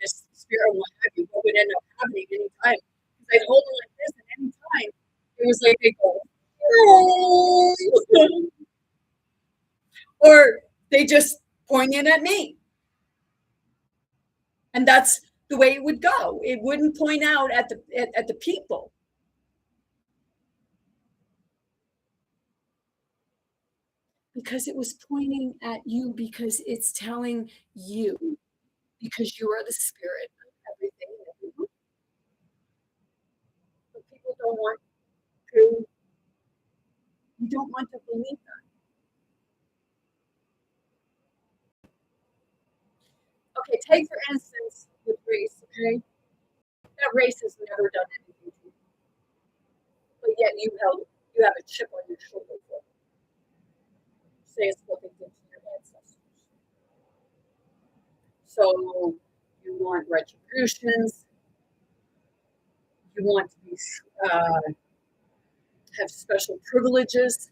this spirit and what have you, what would end up happening anytime? Because I'd hold it like this, and anytime it was like they go, or they just pointed at me. And that's the way it would go. It wouldn't point out at the people. Because it was pointing at you, because it's telling you, because you are the spirit of everything and everyone. But people don't want to, you don't want to believe that. Okay, take for instance with race, okay? That race has never done anything to you. But yet you have a chip on your shoulder for it. Say it's what they did to your ancestors. So you want retributions, you want to be have special privileges.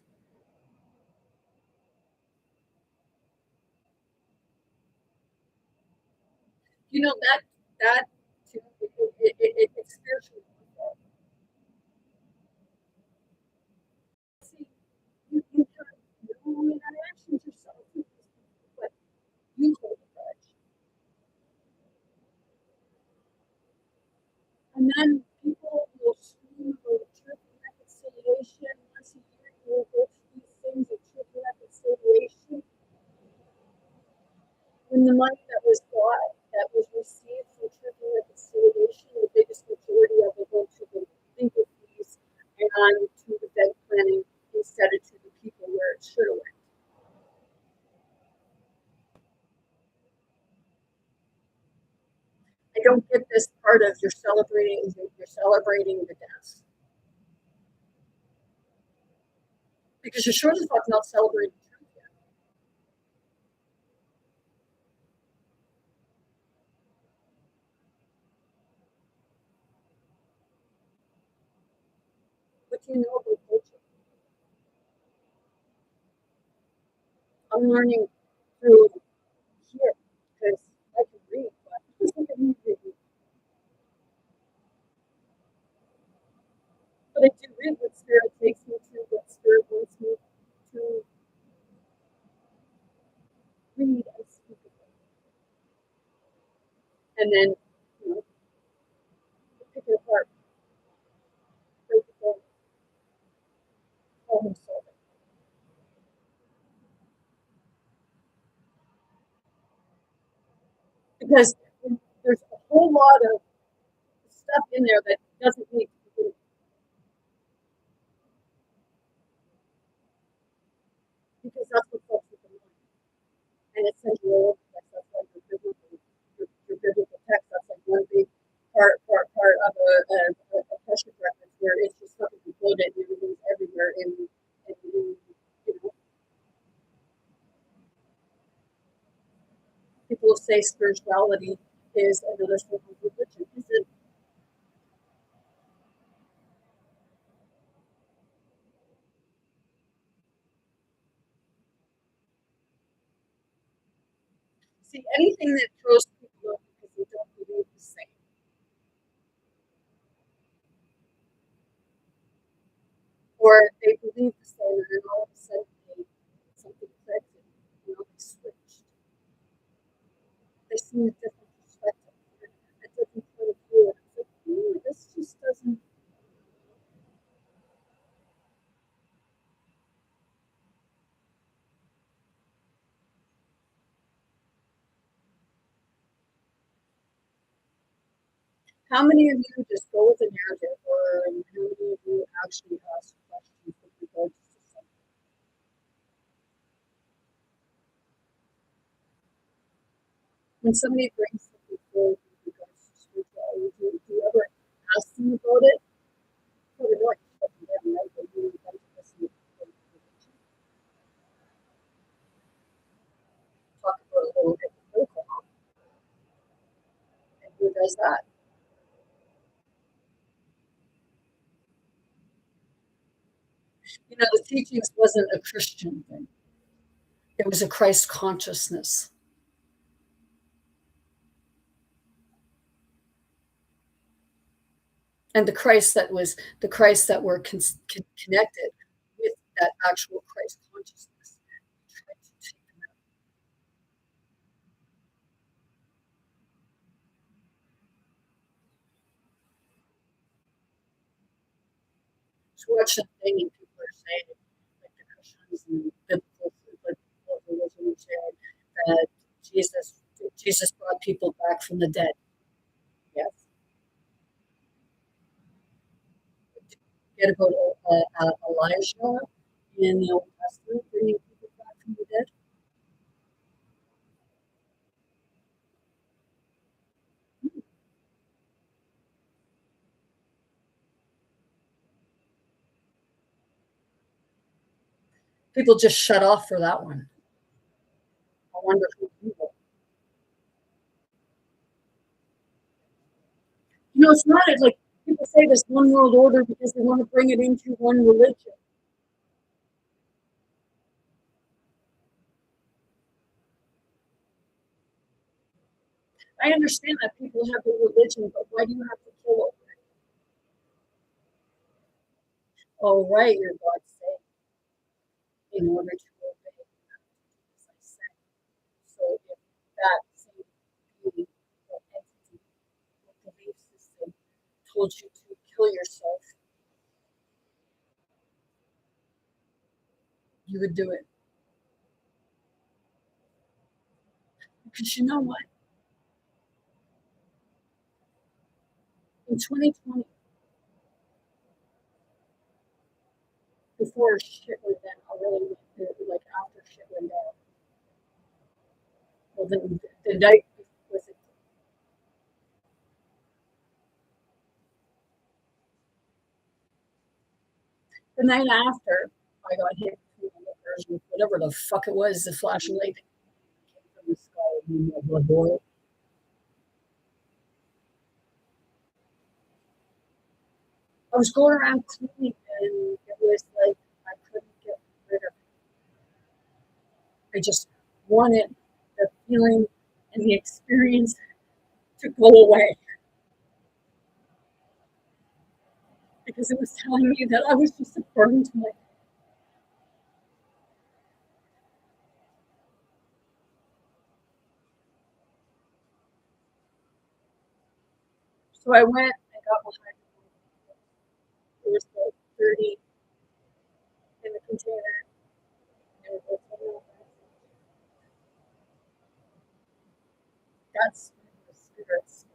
You know that too, it's spiritual. See, you have no interactions yourself with these people, but you hold a grudge. And then people will scream about truth and reconciliation. Once a year, you will go through these things of truth and reconciliation. When the money that was bought, that was received for truth and reconciliation, the biggest majority of it went to the legal fees and to event planning instead of to the people where it should have went. I don't get this part of you're celebrating the deaths. Because you're sure as fuck not celebrating truth yet. What do you know about culture? I'm learning through here because I can read, but I can read. But I do read what spirit takes me to, what spirit wants me to read and speak about. And then, you know, pick it apart, break it down, problem solve it. Because there's a whole lot of stuff in there that doesn't need to be. Because that's what fucks with the mind. And it sends you all over the place. That's like your biblical text. That's like one big part of a pressure reference where it's just fucking included and everything's everywhere in you know. People say spirituality is another form of religion. Is it? See, anything that throws people up because they don't believe the same. Or they believe the same and then all of a sudden something clicks and they switched. How many of you just go with the narrative, or how many of you actually ask questions with regards to something? When somebody brings something forward with regards to spirituality, do you ever ask them about it? Probably not. Shut them down, right? But you invite to listen to religion. Talk about a little bit of protocol. And who does that? You know, the teachings wasn't a Christian thing. It was a Christ consciousness. And the Christ that were connected with that actual Christ consciousness. Tried to take them out. So what's the thing and people are saying, like the Christians and biblical religion are saying that Jesus brought people back from the dead. Yes. Get about Elijah in the Old Testament bringing people back from the dead. People just shut off for that one. I wonder who people. You know, it's not like people say this one world order because they want to bring it into one religion. I understand that people have their religion, but why do you have to kill over it? Oh, right, you're God's sake. In order to obey, as I said. So if that same being or entity or belief system told you to kill yourself, you would do it. Because you know what? In 2020, before shit went down, I really like after shit went down. Well, the night was it the night after I got hit with whatever the fuck it was, the flashing light that came from the sky and the boy. I was going around cleaning and it was like I couldn't get rid of it. I just wanted the feeling and the experience to go away. Because it was telling me that I was just a burden to my. So I went and got behind. It was like 30 in the container. And it was that's when the spirits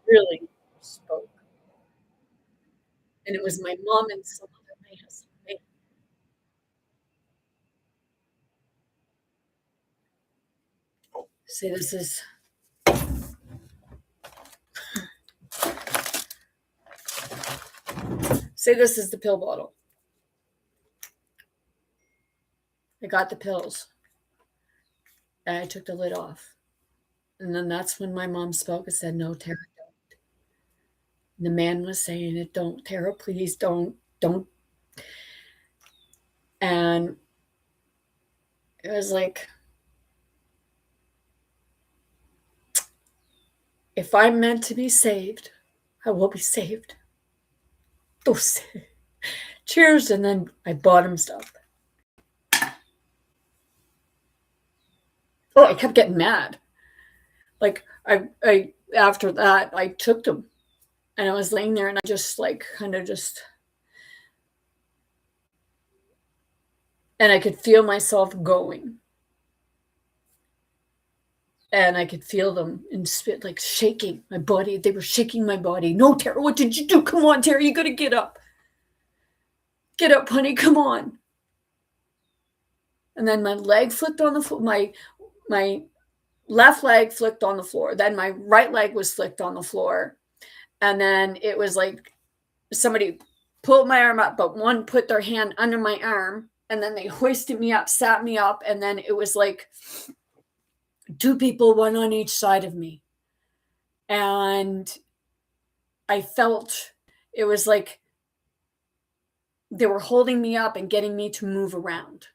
really spoke. And it was my mom and some other man. Say this is the pill bottle. I got the pills. And I took the lid off. And then that's when my mom spoke and said, no, Tara, don't. And the man was saying it, don't, Tara, please don't. And it was like, if I'm meant to be saved, I will be saved. Those cheers. And then I bottoms up. Oh, I kept getting mad. Like I after that, I took them and I was laying there and I just like kind of just, and I could feel myself going. And I could feel them in spit, like shaking my body. They were shaking my body. No, Tara, what did you do? Come on, Tara, you gotta get up. Get up, honey, come on. And then my leg flicked on the floor. My left leg flicked on the floor. Then my right leg was flicked on the floor. And then it was like somebody pulled my arm up, but one put their hand under my arm, and then they hoisted me up, sat me up, and then it was like two people, one on each side of me. And I felt it was like they were holding me up and getting me to move around.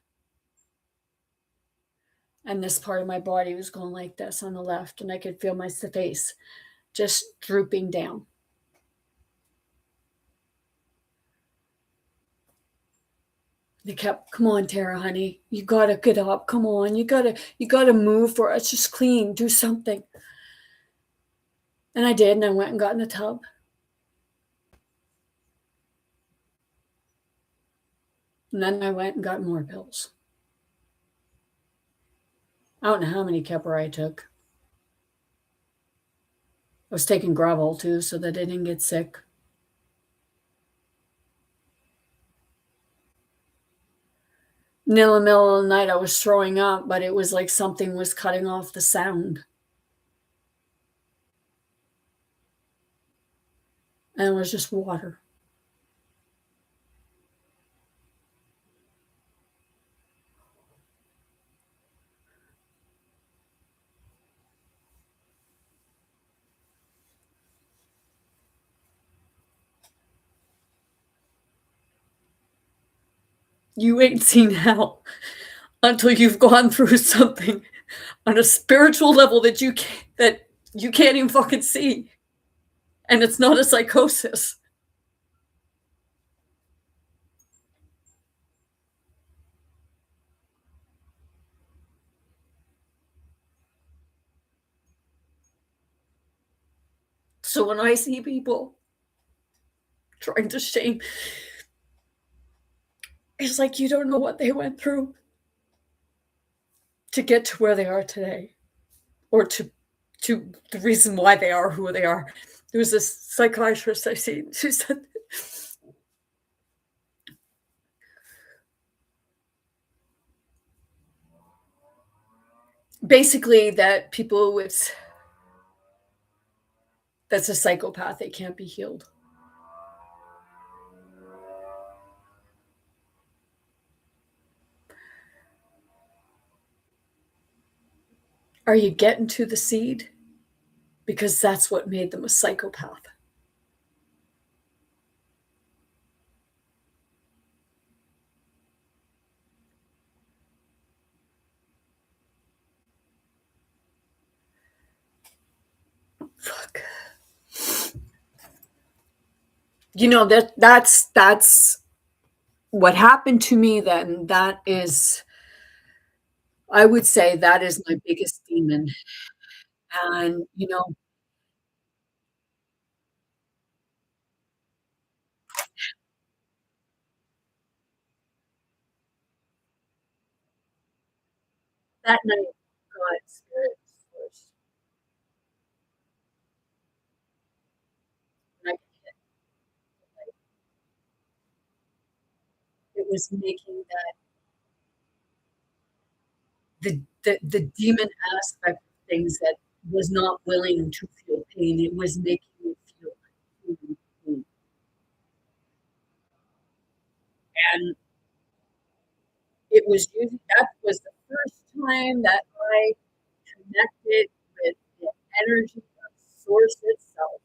And this part of my body was going like this on the left, and I could feel my face just drooping down. They kept, come on, Tara, honey, you gotta get up. Come on, you gotta move for us. Just clean, do something. And I did, and I went and got in the tub. And then I went and got more pills. I don't know how many Keppra I took. I was taking Gravol too, so that I didn't get sick. In the middle of the night, I was throwing up, but it was like something was cutting off the sound. And it was just water. You ain't seen hell until you've gone through something on a spiritual level that you can't even fucking see. And it's not a psychosis. So when I see people trying to shame, it's like you don't know what they went through to get to where they are today, or to the reason why they are who they are. There was this psychiatrist I seen. She said, basically, that people with that's a psychopath, they can't be healed. Are you getting to the seed? Because that's what made them a psychopath. Fuck. You know, that's what happened to me then. That is, I would say that is my biggest demon. And, you know, that night, God, spirit was, like, it was making that the demon aspect of things that was not willing to feel pain. It was making me feel human pain. And it was using that was the first time that I connected with the energy of source itself.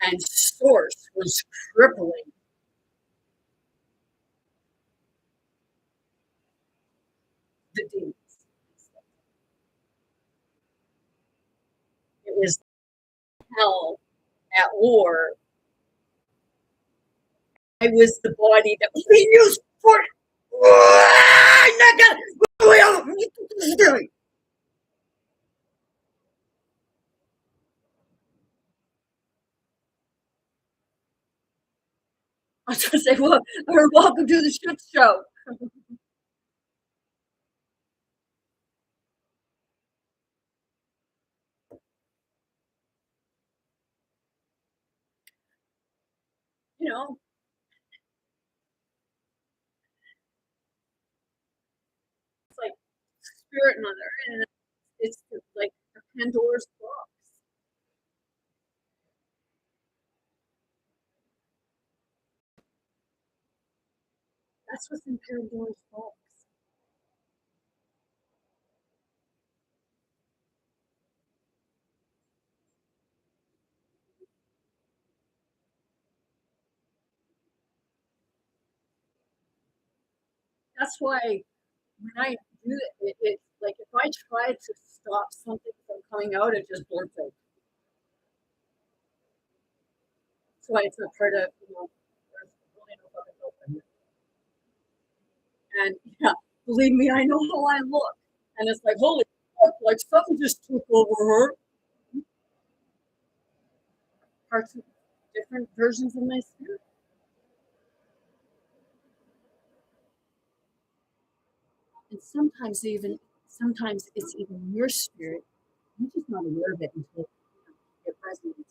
And source was crippling the demons. It was hell at war. I was the body that was being used for it. I was going to say, well, welcome to the shit show. know, it's like spirit mother, and it's like a Pandora's box. That's what's in Pandora's box. That's why when I do it's like if I try to stop something from coming out, it just blurts out. That's why it's not part of, there's really no fucking open. And yeah, believe me, I know how I look. And it's like, holy fuck, like something just took over her. Parts of different versions of my spirit. And sometimes it's even your spirit. You're just not aware of it until it resonates.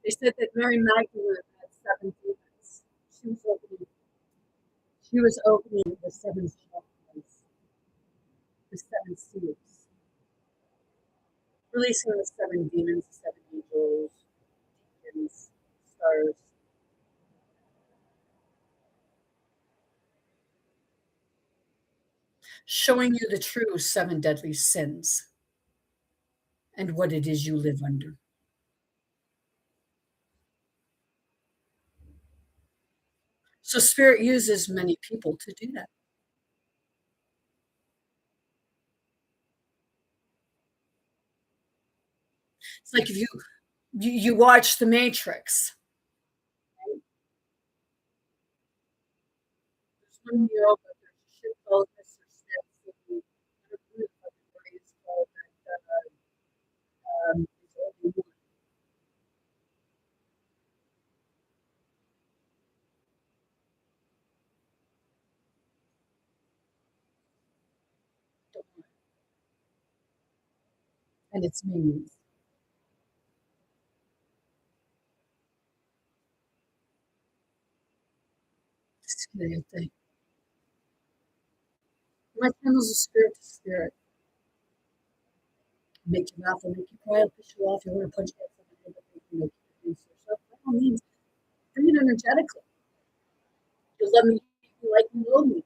They said that Mary Magdalene had 7 demons. She was opening. She was opening the 7 chakras, the 7 seals, releasing the 7 demons, the 7 angels, demons, stars. Showing you the true 7 deadly sins and what it is you live under. So spirit uses many people to do that. It's like if you watch The Matrix. There's one year old, but there's a shit called Mr. Smith. And I don't know what the fucking is called. He's only one. And it's minions. It's a good thing. My channel's a spirit to spirit. Make you laugh, or make you cry, or piss you off. You want to punch at somebody, but make you do yourself. By all means, bring it energetically. You love me, you like me, love me.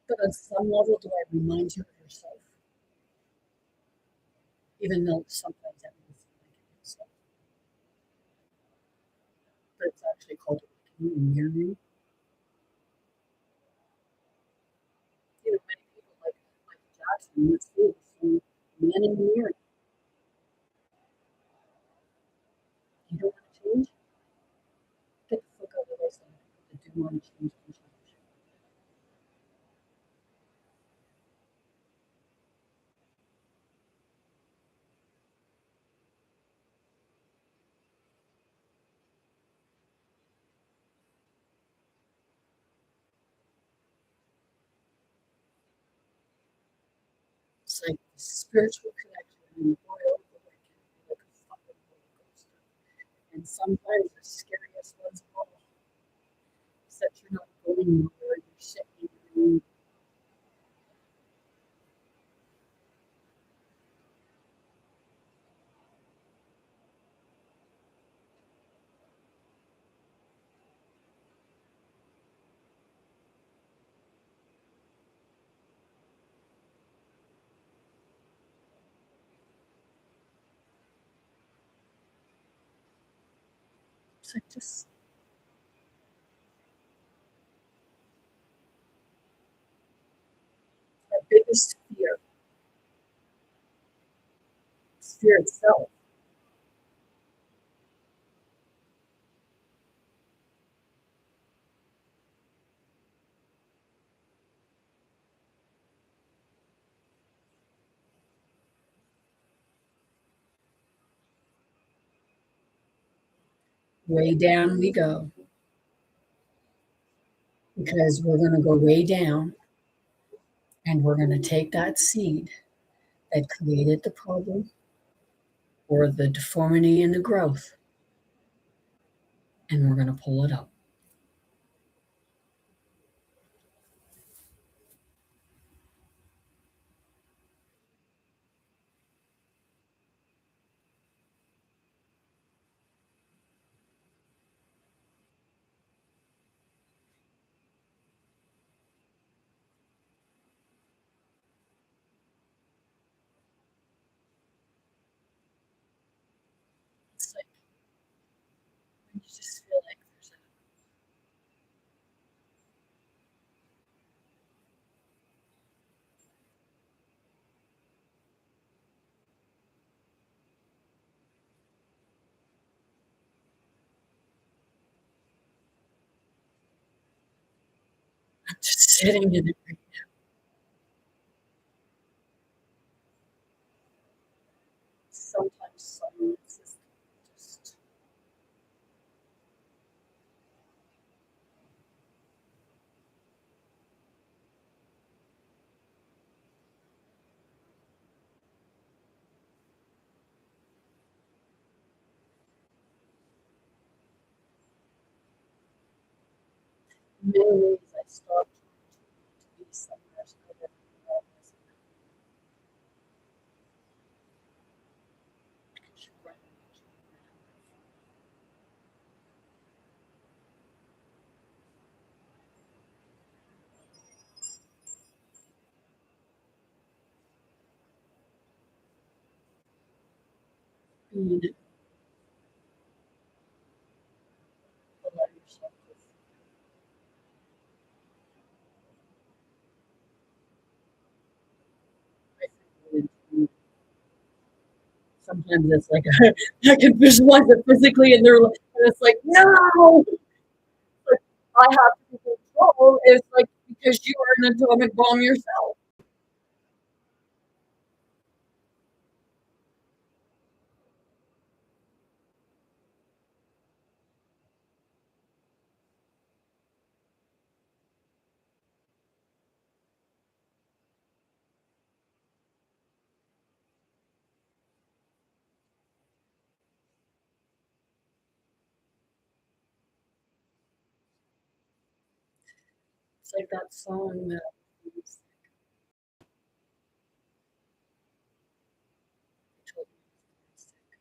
But on some level, do I remind you of yourself? Even though sometimes that means like it yourself. But it's actually called awakening and mirroring. Many people like Michael Jackson, let's do this. Man in the mirror. You don't want to change? Get the fuck out of the way, son. People that do want to change can change. It's like spiritual connection and boil the way can be like a fucking roller coaster. And sometimes the scariest ones of all is that you're not going nowhere, you're sitting in your room. It's like just our biggest fear, is fear itself. Way down we go. Because we're going to go way down and we're going to take that seed that created the problem or the deformity in the growth and we're going to pull it up. It's like you just feel like there's I'm just sitting in it right now. Sometimes silence is just in many ways I stopped to be somewhere so that everyone else should run into being it, allow yourself to I think really sometimes it's like I can visualize it physically and it's like, no, like, I have to be control. It's like because you are an atomic bomb yourself. It's like that song that was told me was sick.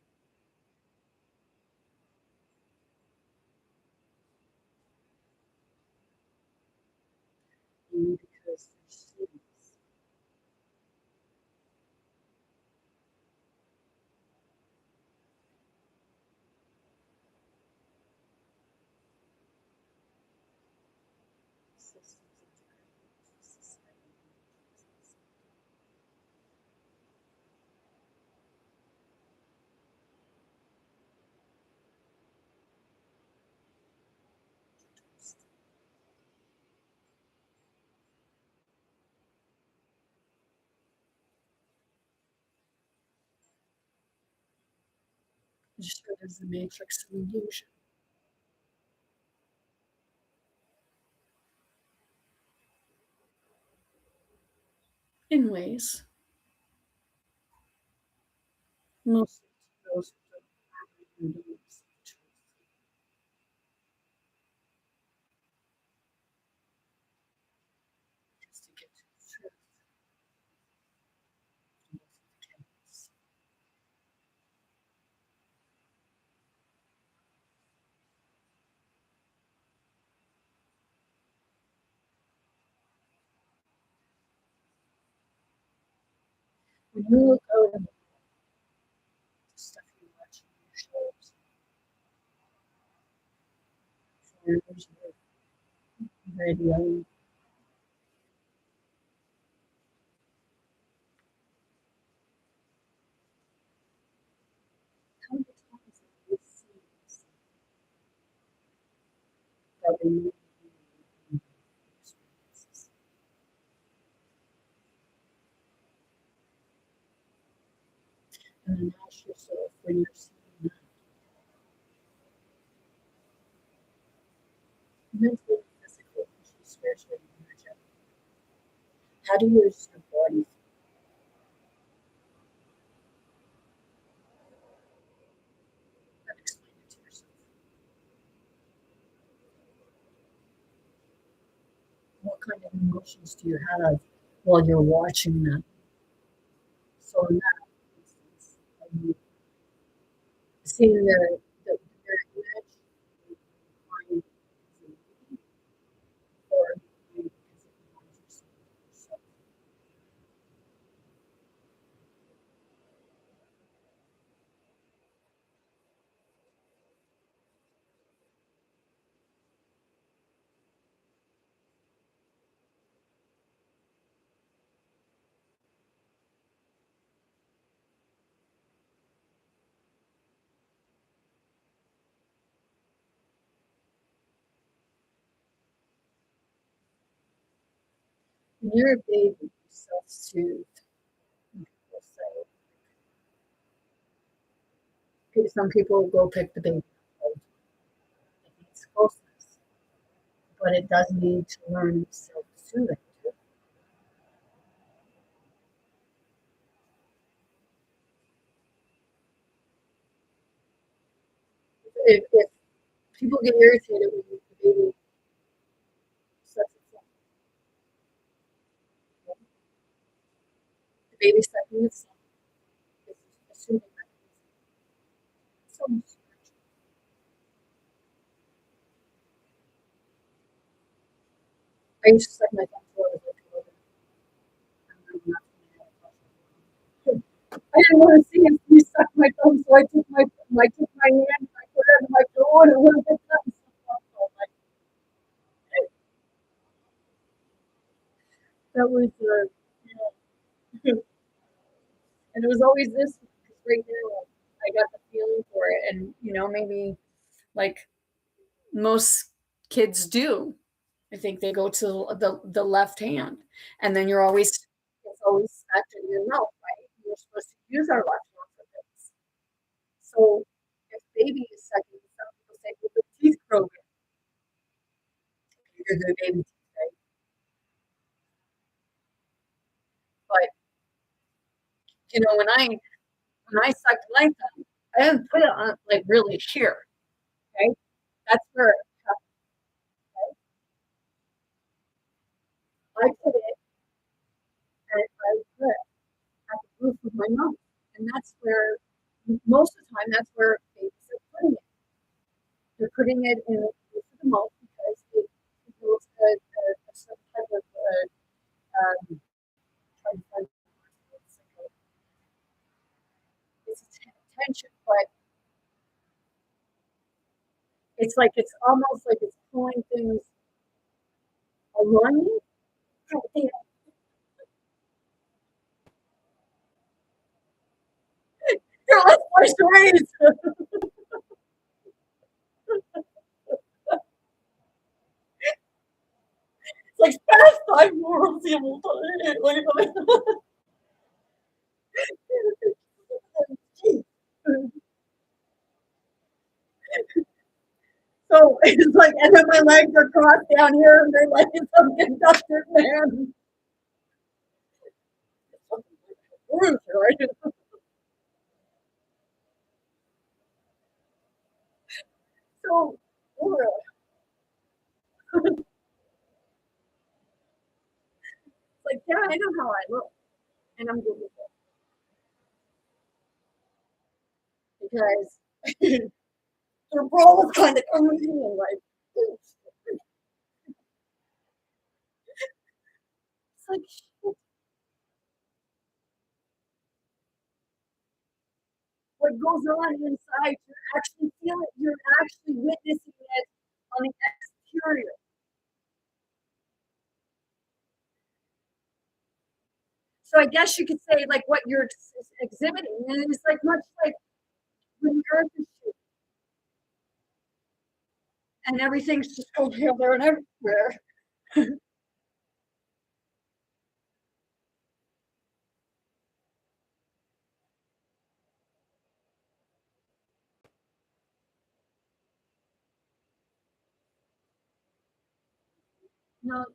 Only because there's seeds. Systems integrated into society. Just sort of the matrix of illusion. In ways, mostly to those who don't really know the truth. Because to get to the truth, you go through the chaos. When you look out at the stuff you watch on your shows, foreigners or radio, how many times have you seen that we need experiences? And then ask yourself when you're seeing that, mentally, physically, emotionally, spiritually, energetically. How do your body feel? And explain it to yourself. What kind of emotions do you have while you're watching them? So in that instance, you seeing their image behind or behind yourself. When you're a baby, you self-soothe. People say, some people go pick the baby up. It needs closeness, but it does need to learn self-soothing too. If people get irritated when the baby sucks itself, the baby sucking itself is a soothing mechanism. So much spiritual. I used to suck my thumb till I was like 11. I didn't want to see him. He sucked my thumb, so I took my hand and I put it under my pillow and a little bit of that was yeah. And it was always this because right now I got the feeling for it, and maybe like most kids do. I think they go to the left hand, and then it's always stuck in your mouth, right? You're supposed to use our left hand for this. So if baby is sucking, some people say, well, the teeth grow in. You're the baby teeth, right? But when I sucked my thumb, I didn't put it on like really here. Okay, that's where I put it I put at the roof of my mouth, and that's where most of the time that's where babies are putting it. They're putting it in the roof of the mouth because it builds some type of trying to find it's a tension, but it's like it's almost like it's pulling things along you. You're like forced ways. It's like fast five more simultaneously. So it's like, and then my legs are crossed down here, and they're like some conductor man. Bruce, right? So, like, yeah, I know how I look, and I'm good with it because their bra was kind of coming in, like, it's like what goes on inside. You actually feel it. You're actually witnessing it on the exterior. So I guess you could say like what you're exhibiting, and it's like much like when the earth is shaped and everything's just going here, there, and everywhere. not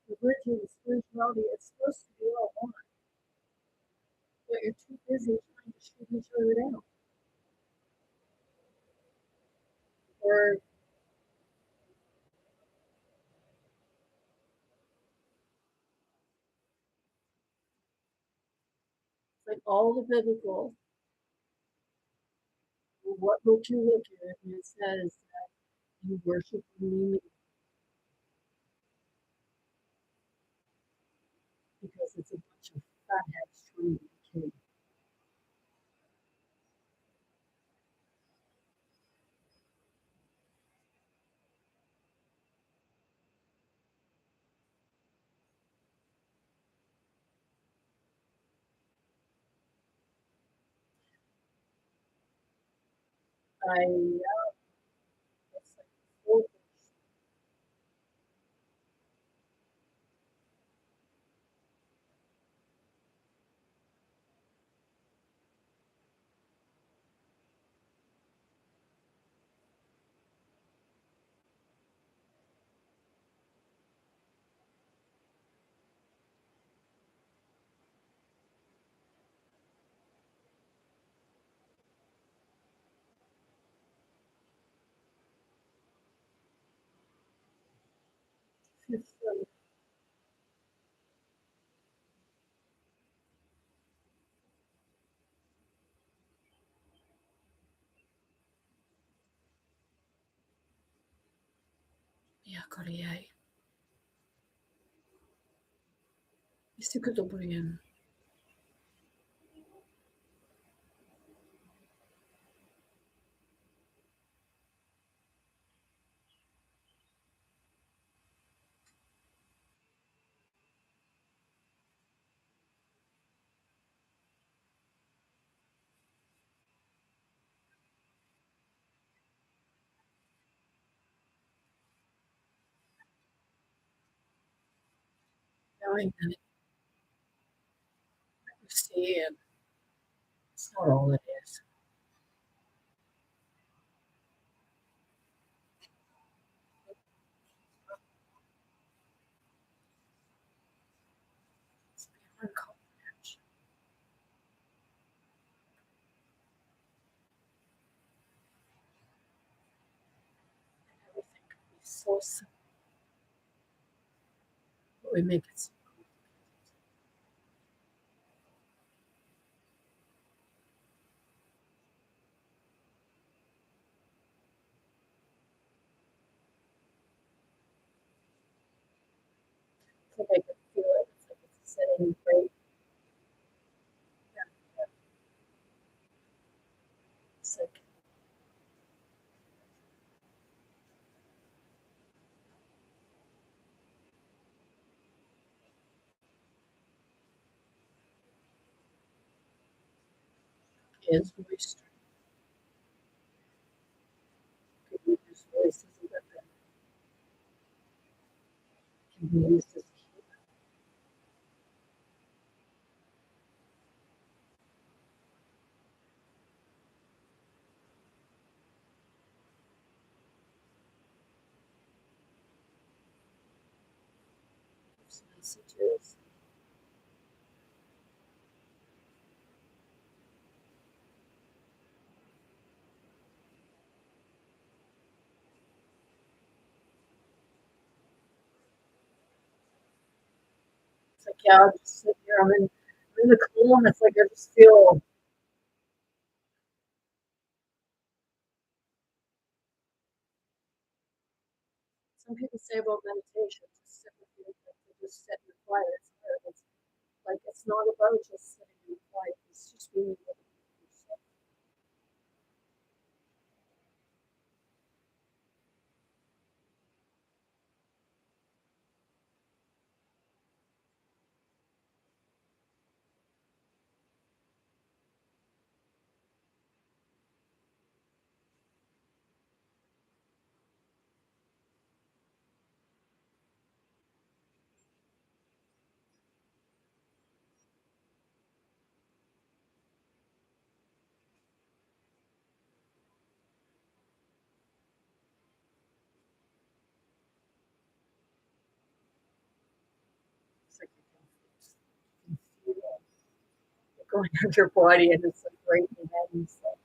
religion, spirituality. It's supposed to be all one, but you're too busy trying to shoot each other down. Or like all the biblical, what book you look at, and it says that you worship only me because it's a bunch of fatheads trying to be king. It's like four books. Fifth one. Ja, Korea. Jest tylko dobry. Knowing that you see it, it's not all it is. It's beyond comprehension. Everything could be so simple, but we make it so complicated. It's like I can feel it. It's like it's setting great. Yeah, it's like his voice can be used voice as a weapon, can be used as a key. Gives messages. It's like, yeah, I'll just sit here. I'm in the calm. It's like I just feel. Some people say about meditation, just sit with you, like to just sit in the quiet. It's like it's not about just sitting in the quiet. It's just being able to be yourself. going on your body and it's like right in your head and stuff.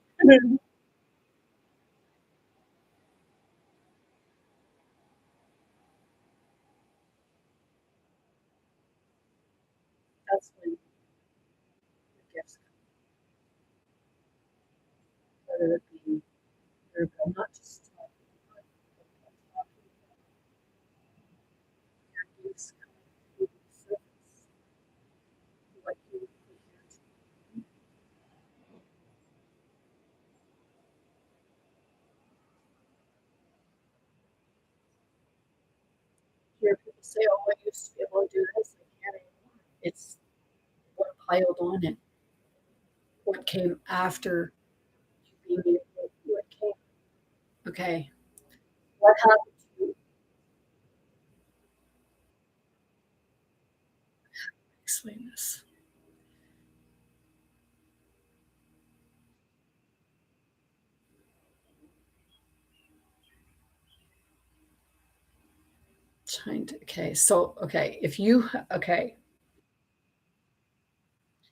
That's when the gifts come. Whether it be miracle, not just talking, but talking about your gifts coming through the surface, what you were here to do. Hear people say, "Oh, I used to be able to do this, I can't anymore." It's what piled on it, what came after you being able, what came. Okay, what happened to you? Explain this. Trying to, okay, so, okay, if you, okay,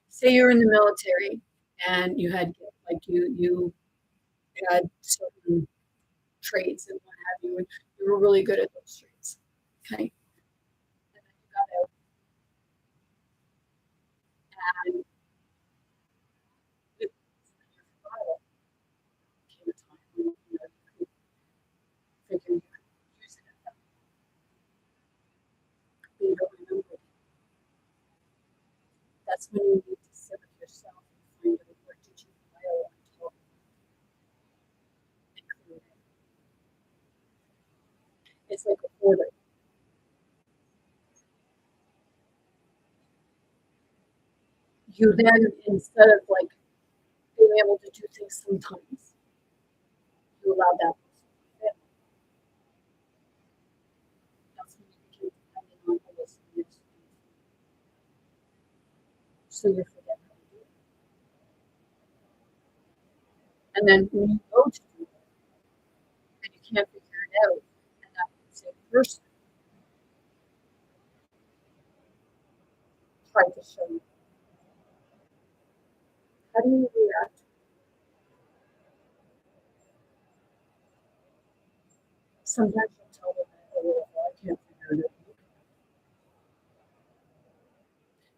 say you're in the military and you had, like, you had certain traits and what have you, and you were really good at those traits, okay? And then you got out and it, you forgot it. Came a time when, you know, you could figure you could use it, but you don't remember it. That's when you need to sit with yourself and find out what did you file until and clear it. It's like a order. You then, instead of like being able to do things sometimes, you allow that person to fail. That's when you became dependent on others and you so you forget how to do it. And then when you go to do it and you can't figure it out, and that same person tried to show you, how do you react? Sometimes you tell them that, oh, well, I can't figure it out.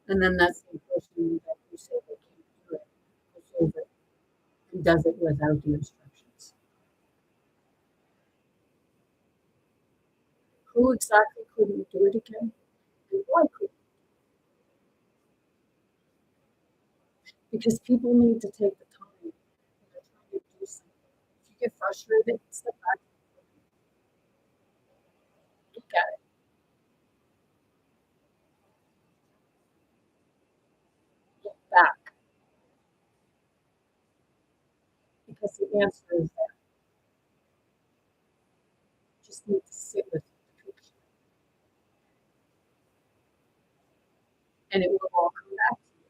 And then that same person that you say they can't do it goes over and does it without the instructions. Who exactly couldn't do it again? And why couldn't? Because people need to take the time when they're trying to do something. If you get frustrated, step back, look at it, look back, because the answer is there. You just need to sit with the picture, and it will all come back to you.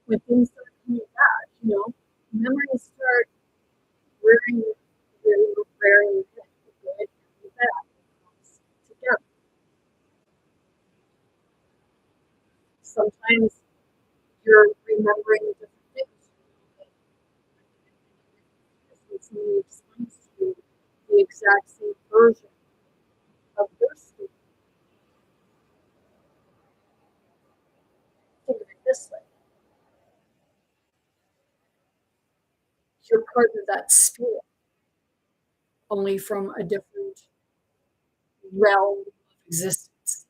When things start coming back, you know, memories start rearing, rearing the good and the bad comes together. Sometimes you're remembering different things. It's me explains to you the exact same version of your story. Think of it this way. You're part of that spirit, only from a different realm of existence.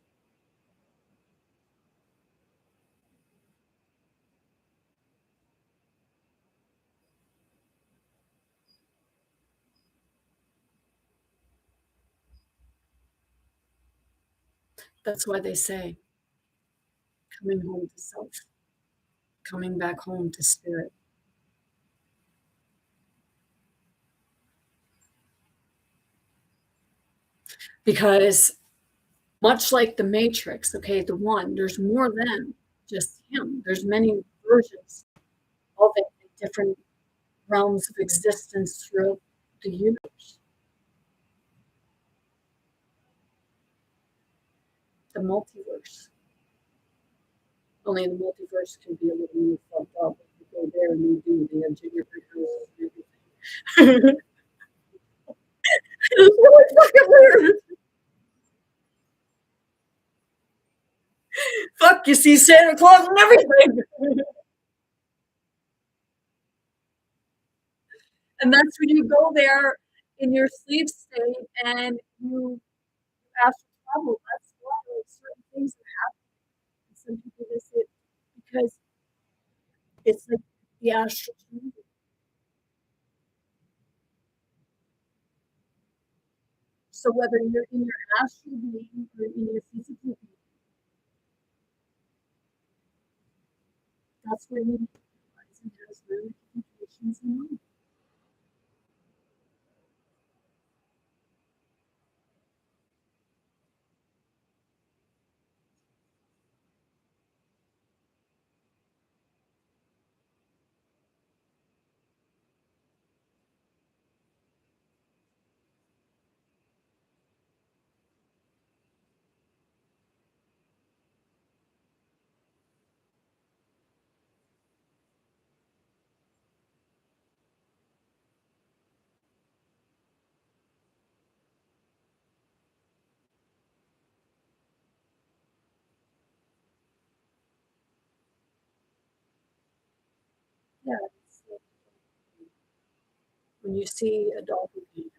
That's why they say coming home to self, coming back home to spirit. Because much like the Matrix, okay, the one, there's more than just him. There's many versions of it in different realms of existence throughout the universe. the multiverse. Only the multiverse can be a little more fucked up. If you go there and they have gingerbread houses and everything. It's really fucking weird. Fuck, you see Santa Claus and everything. And that's when you go there in your sleep state and you astral travel. That's why like certain things are happening. And some people miss it because it's like the astral travel. So whether you're in your astral being or in your physical being, that's where you realize it has ramifications in life. Yeah, it's like when you see a doppelganger,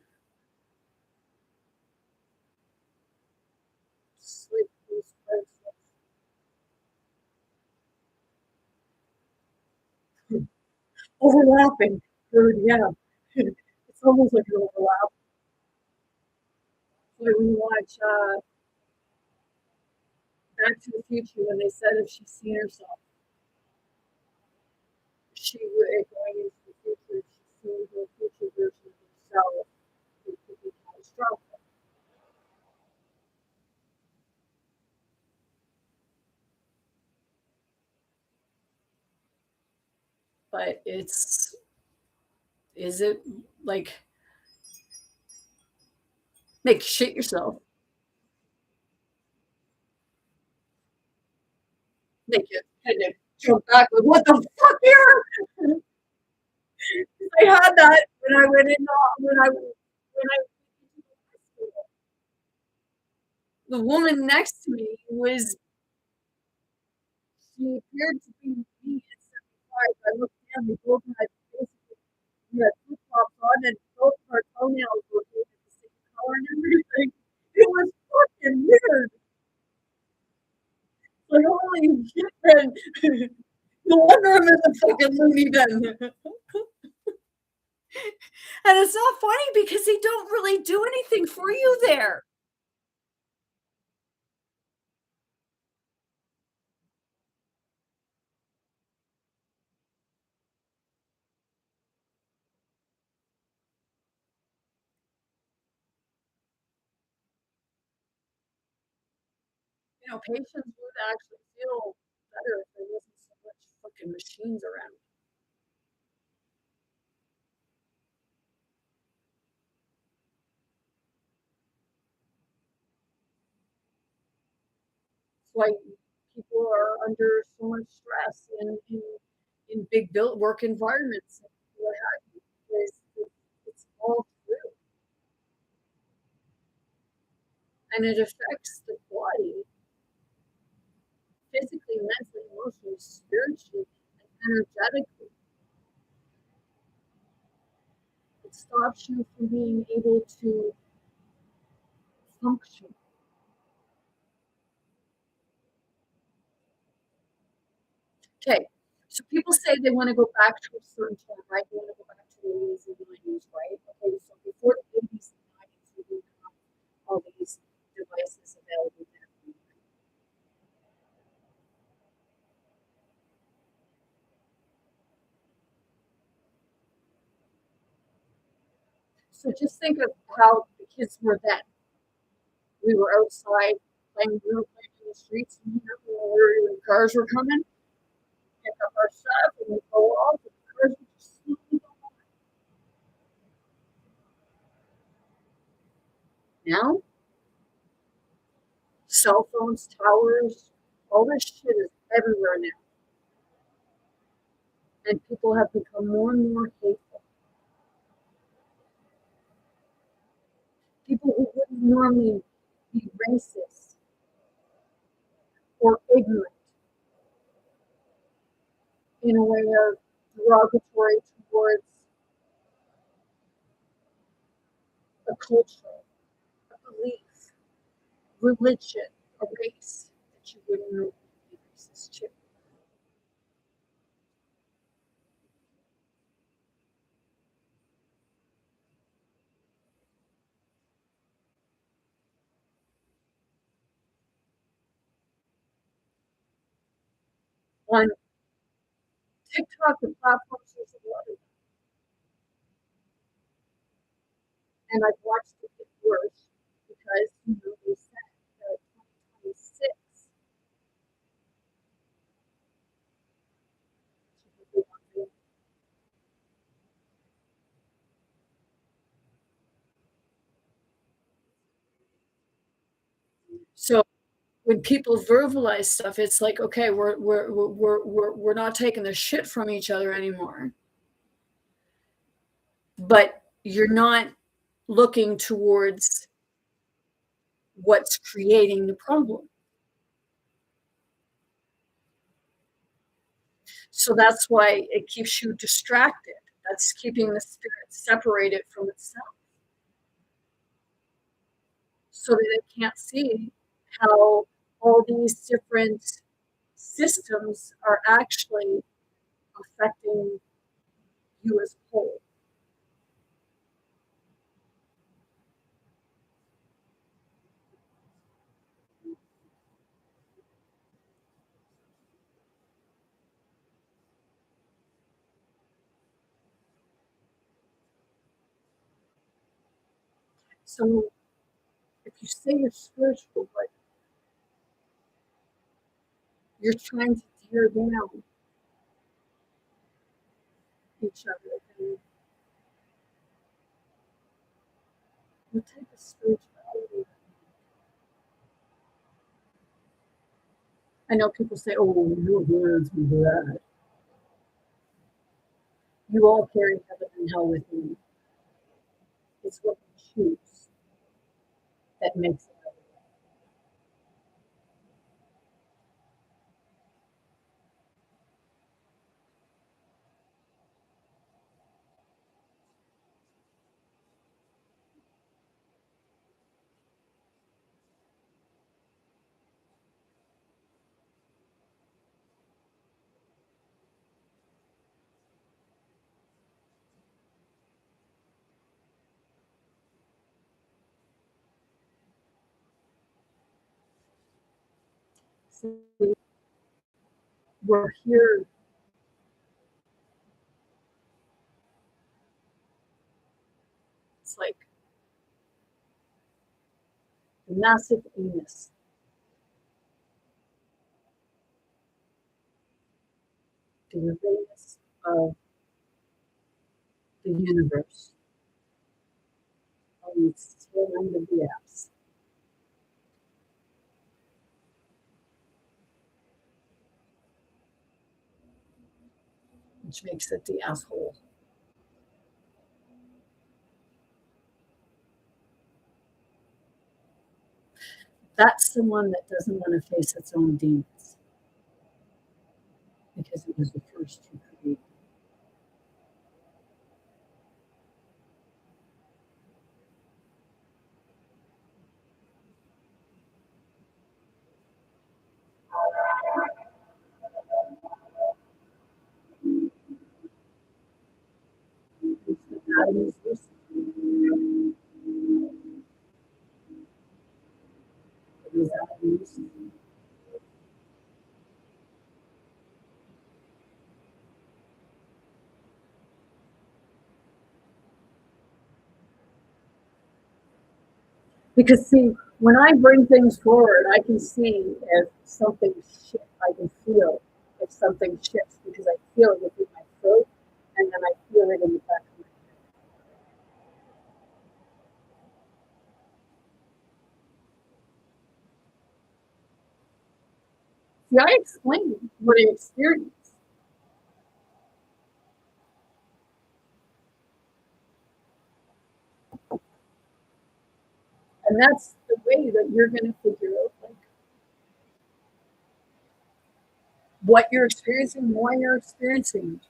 sleep those parts overlapping. Yeah, it's almost like an overlap. Like when you watch Back to the Future, when they said if she's seen herself, she would going into the future, she's seen her future version of herself. It could be catastrophic. But is it like make shit yourself? Make it kind of jump back with what the fuck here? I had that when I went in when I the woman next to me was she appeared to be me at 75. I looked down, we both had basically we had flip flops on and both of our toenails were painted the same color and everything. It was fucking weird. Like holy shit, man. No wonder I'm in the fucking loony bin. And it's not funny because they don't really do anything for you there. You know, patients would actually feel better if there wasn't so much fucking machines around. It's why people are under so much stress in big built work environments and what have you, because it's all true. And it affects the body physically, mentally, emotionally, spiritually, and energetically. It stops you from being able to function. Okay, so people say they want to go back to a certain time, right? They want to go back to the 80s and 90s, right? Okay, so before the 80s and 90s, we didn't have all these devices available to everyone. So just think of how the kids were then. We were outside playing, we were playing in the streets, and when cars were coming, pick up our stuff, and we go off, and the cars would just slowly go on. Now, cell phones, towers, all this shit is everywhere now. And people have become more and more hateful. People who wouldn't normally be racist or ignorant in a way of derogatory towards a culture, a belief, religion, a race that you wouldn't normally be racist to. On TikTok, the platforms use a lot of that. And I've watched it get worse because, they said that 2026, so when people verbalize stuff, it's like, okay, we're not taking the shit from each other anymore. But you're not looking towards what's creating the problem. So that's why it keeps you distracted. That's keeping the spirit separated from itself. So that it can't see how all these different systems are actually affecting you as a whole. So if you say you're spiritual, but you're trying to tear down each other, then what type of spirituality? I know people say, oh, no words with that. You all carry heaven and hell within you. It's what you choose that makes it. See, we're here. It's like the massive anus. The Uranus of the universe on its tail end of the apse. Which makes it the asshole. That's the one that doesn't want to face its own demons because it was the first to create. Adam is Lucifer. It was Adam and Lucifer. Because see, when I bring things forward, I can see if something shifts. I can feel if something shifts because I feel it within my throat, and then I feel it in the back of my head. See, I explained what I experienced. And that's the way that you're going to figure out like what you're experiencing, why you're experiencing.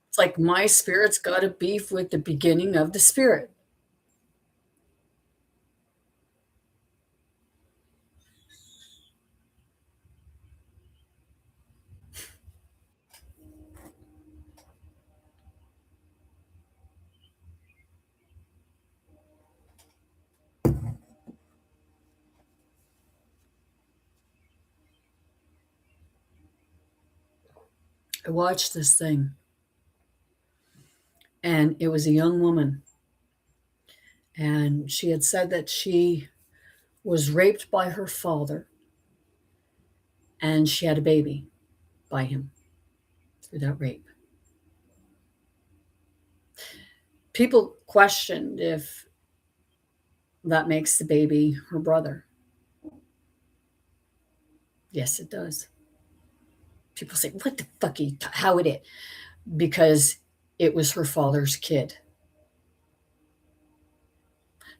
It's like my spirit's got a beef with the beginning of the spirit. I watched this thing, and it was a young woman, and she had said that she was raped by her father, and she had a baby by him through that rape. People questioned if that makes the baby her brother. Yes, it does. People say, what the fuck are you how would it? Because it was her father's kid.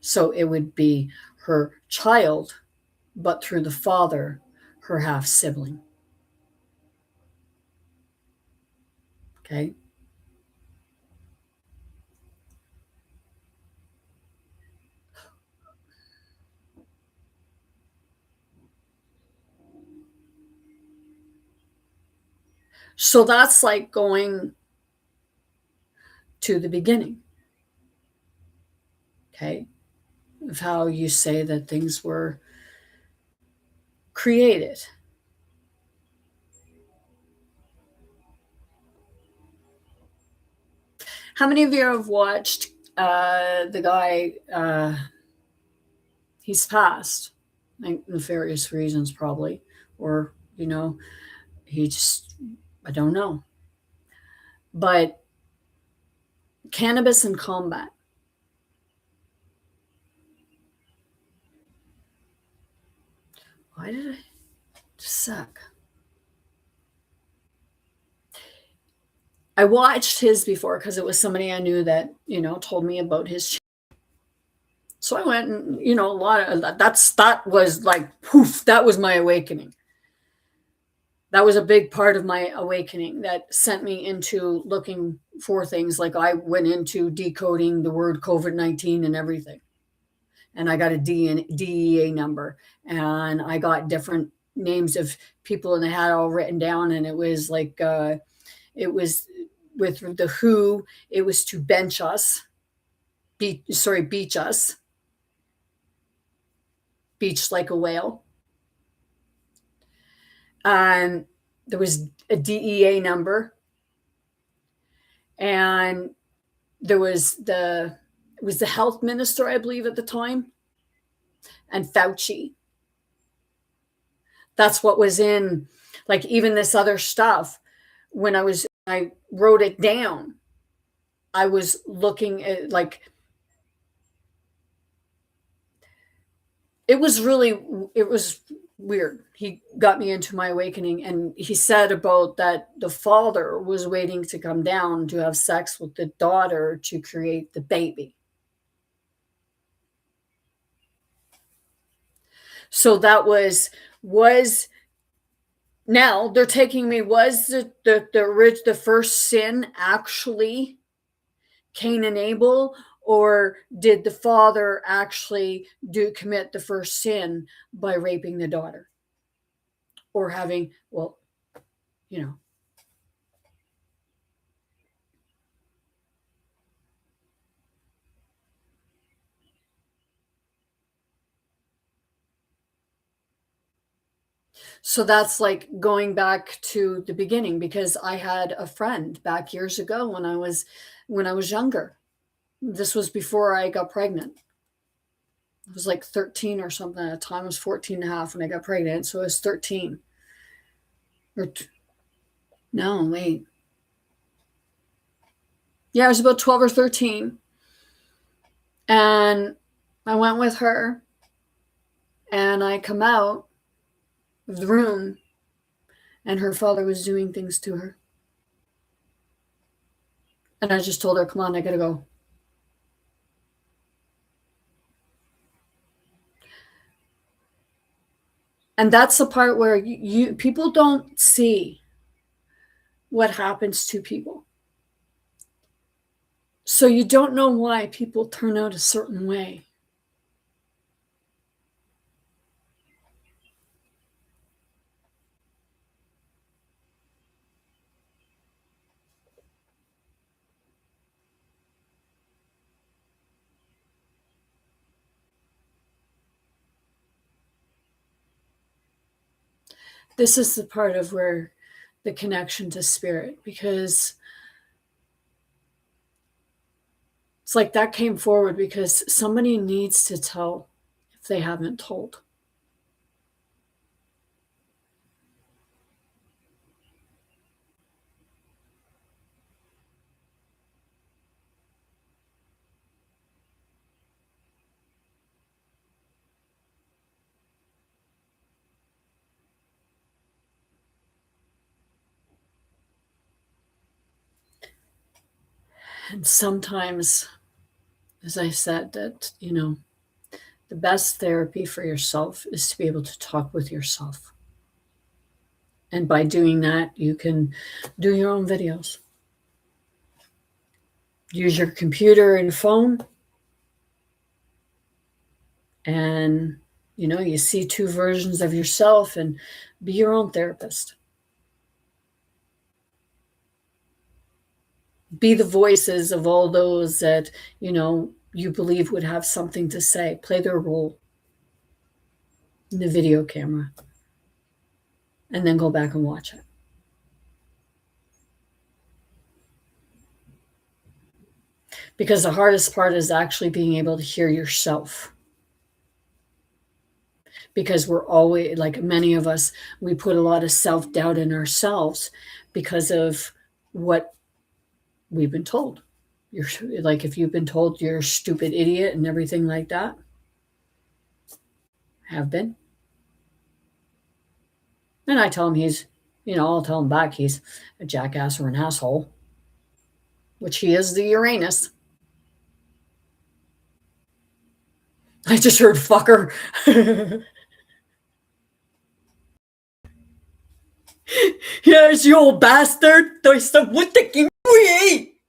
So it would be her child, but through the father, her half sibling. Okay. So that's like going to the beginning. Okay. Of how you say that things were created. How many of you have watched the guy? He's passed, like nefarious reasons, probably, or he just, I don't know. But Cannabis in Combat. Why did I just suck? I watched his before because it was somebody I knew that, told me about his. So I went and, a lot of that was like, poof, that was my awakening. That was a big part of my awakening that sent me into looking for things. Like I went into decoding the word COVID-19 and everything. And I got a DEA number, and I got different names of people, and they had it all written down. And it was like, it was with the WHO, it was to beach us, beach like a whale. And there was a DEA number, and there was the health minister, I believe, at the time, and Fauci. That's what was in, like, even this other stuff. When I wrote it down, I was looking at, like, it was weird. He got me into my awakening, and he said about that the father was waiting to come down to have sex with the daughter to create the baby. So that was now they're taking me, was the first sin actually Cain and Abel, or did the father actually commit the first sin by raping the daughter, or having, So that's like going back to the beginning, because I had a friend back years ago when I was younger. This was before I got pregnant. I was like 13 or something at the time. I was 14 and a half when I got pregnant. So I was 13. No, wait. Yeah, I was about 12 or 13. And I went with her. And I come out of the room, and her father was doing things to her. And I just told her, come on, I gotta go. And that's the part where people don't see what happens to people. So you don't know why people turn out a certain way. This is the part of where the connection to spirit, because it's like that came forward because somebody needs to tell if they haven't told. And sometimes, as I said, that, the best therapy for yourself is to be able to talk with yourself. And by doing that, you can do your own videos. Use your computer and phone, and you see two versions of yourself, and be your own therapist. Be the voices of all those that you believe would have something to say. Play their role in the video camera, and then go back and watch it. Because the hardest part is actually being able to hear yourself. Because we're always, like many of us, we put a lot of self-doubt in ourselves because of what we've been told. You're like, if you've been told you're a stupid idiot and everything like that, have been. And I tell him I'll tell him back he's a jackass or an asshole, which he is, the Uranus. I just heard fucker. Yes, you old bastard. There's some what the king we ate.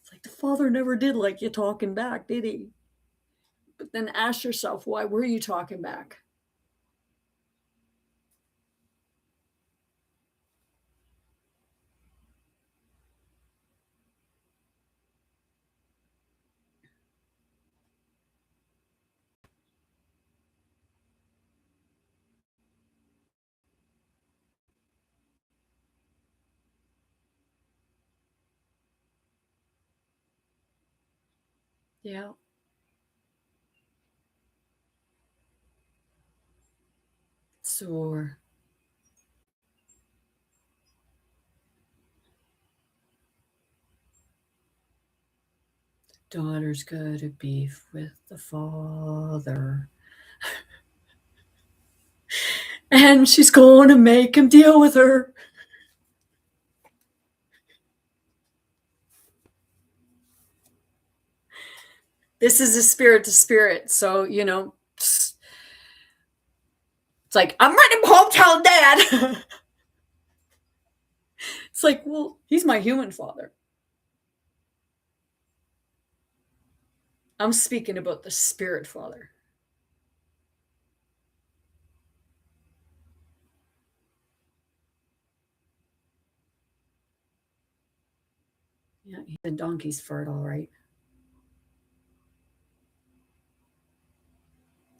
It's like the father never did like you talking back, did he? But then ask yourself, why were you talking back? Yeah. So daughter's got a beef with the father. And she's going to make him deal with her. This is a spirit to spirit. So, it's like, I'm running home telling dad. It's like, well, he's my human father. I'm speaking about the spirit father. Yeah, he's a donkey's fart, all right.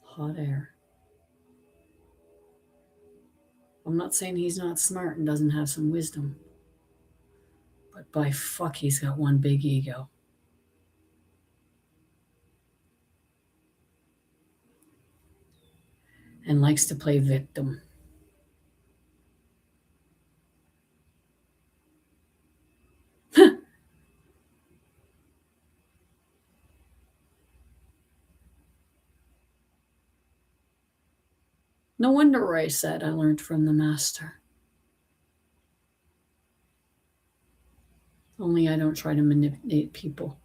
Hot air. I'm not saying he's not smart and doesn't have some wisdom. But by fuck, he's got one big ego. And likes to play victim. No wonder Roy said, I learned from the master. Only I don't try to manipulate people.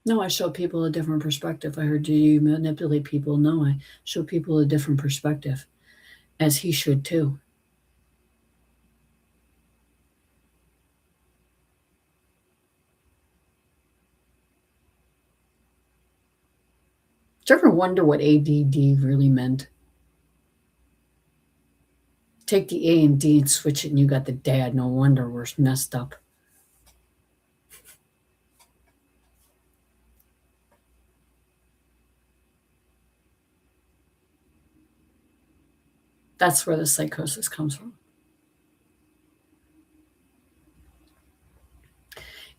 No, I show people a different perspective. I heard, do you manipulate people? No, I show people a different perspective, as he should too. Did you ever wonder what ADD really meant? Take the A and D and switch it, and you got the dad. No wonder we're messed up. That's where the psychosis comes from.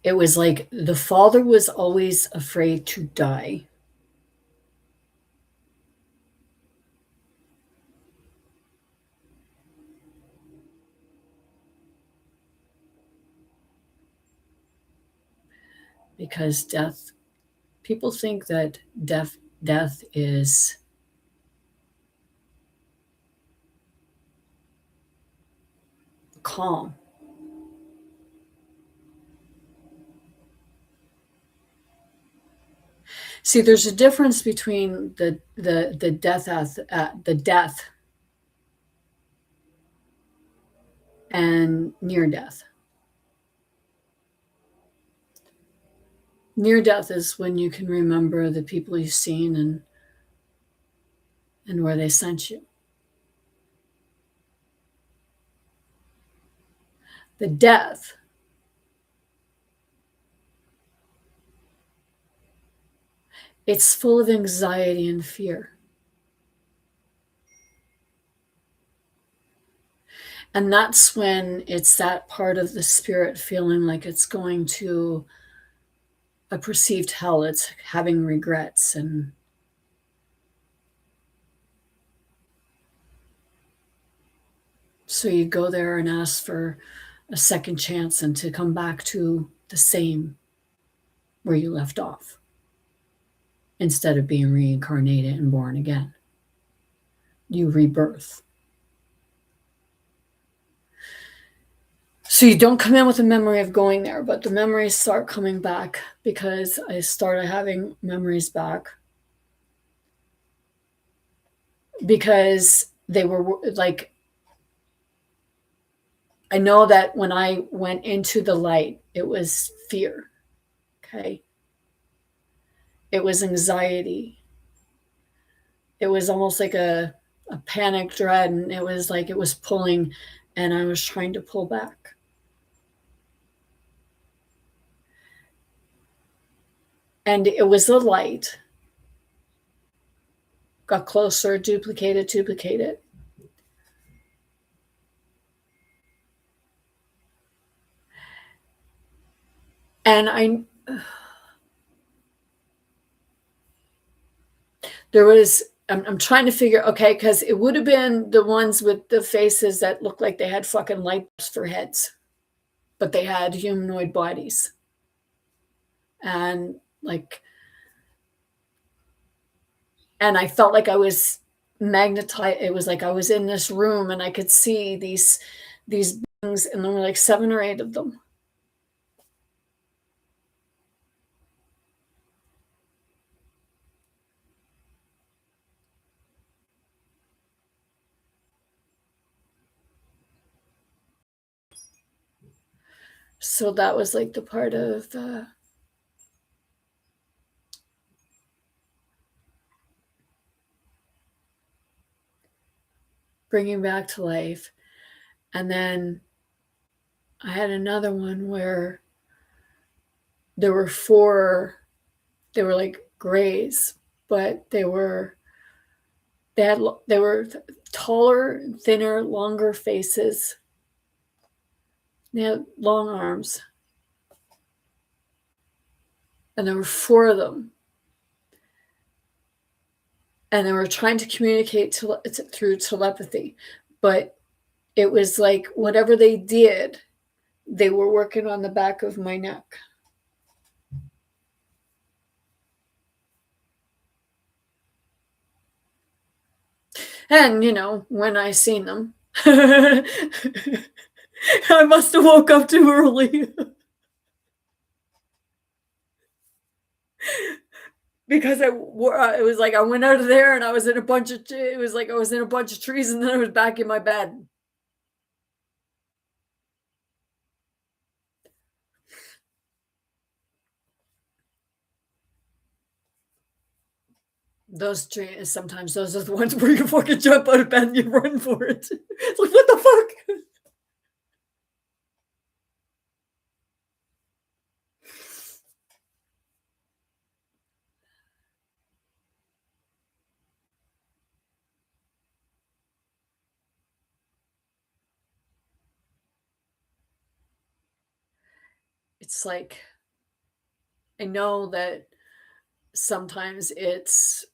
It was like the father was always afraid to die. Because death, people think that death is calm. See, there's a difference between the death and near death. Near death is when you can remember the people you've seen and where they sent you. The death it's full of anxiety and fear. And that's when it's that part of the spirit feeling like it's going to a perceived hell. It's having regrets and so you go there and ask for a second chance and to come back to the same where you left off instead of being reincarnated and born again. You rebirth. So you don't come in with a memory of going there, but the memories start coming back because I started having memories back because they were like, I know that when I went into the light, it was fear. Okay. It was anxiety. It was almost like a panic dread. And it was like it was pulling and I was trying to pull back. And it was the light. Got closer, duplicated. And I'm trying to figure, okay, because it would have been the ones with the faces that looked like they had fucking light bulbs for heads, but they had humanoid bodies. And I felt like I was magnetized. It was like I was in this room and I could see these beings, and there were like 7 or 8 of them. So that was like the part of bringing back to life. And then I had another one where there were 4, they were like grays, but they were taller, thinner, longer faces. They had long arms. And there were 4 of them. and they were trying to communicate through telepathy, but it was like whatever they did, they were working on the back of my neck. And, when I seen them, I must have woke up too early. Because it was like I went out of there and I was in a bunch of trees, and then I was back in my bed. Sometimes those are the ones where you fucking jump out of bed and you run for it. It's like, what the fuck? It's like, I know that sometimes it's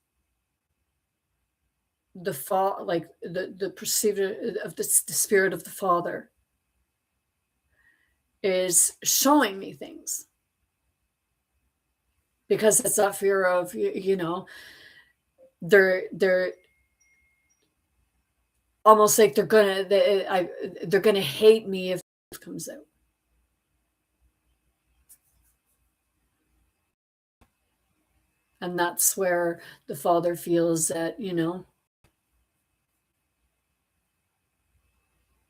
like the perceiver of the spirit of the Father is showing me things, because it's that fear of, they're almost like they're gonna hate me if it comes out. And that's where the Father feels that,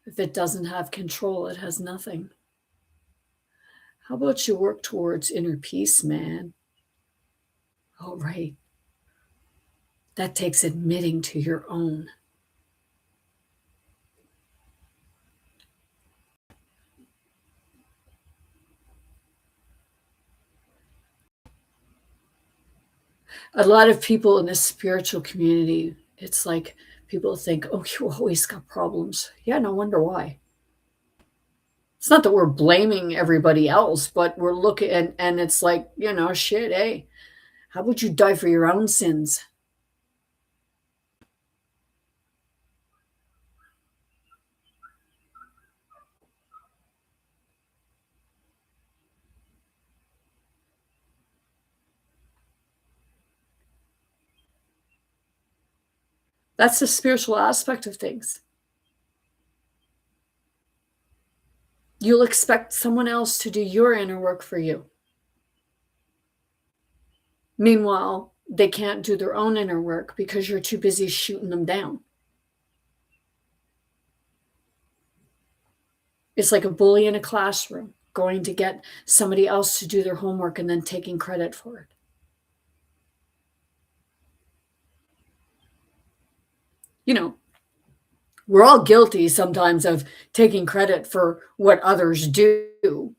if it doesn't have control, it has nothing. How about you work towards inner peace, man? Oh, right. That takes admitting to your own. A lot of people in the spiritual community, it's like people think, oh, you always got problems. Yeah, no wonder why. It's not that we're blaming everybody else, but we're looking, and it's like, shit, hey, how about you die for your own sins? That's the spiritual aspect of things. You'll expect someone else to do your inner work for you. Meanwhile, they can't do their own inner work because you're too busy shooting them down. It's like a bully in a classroom going to get somebody else to do their homework and then taking credit for it. We're all guilty sometimes of taking credit for what others do.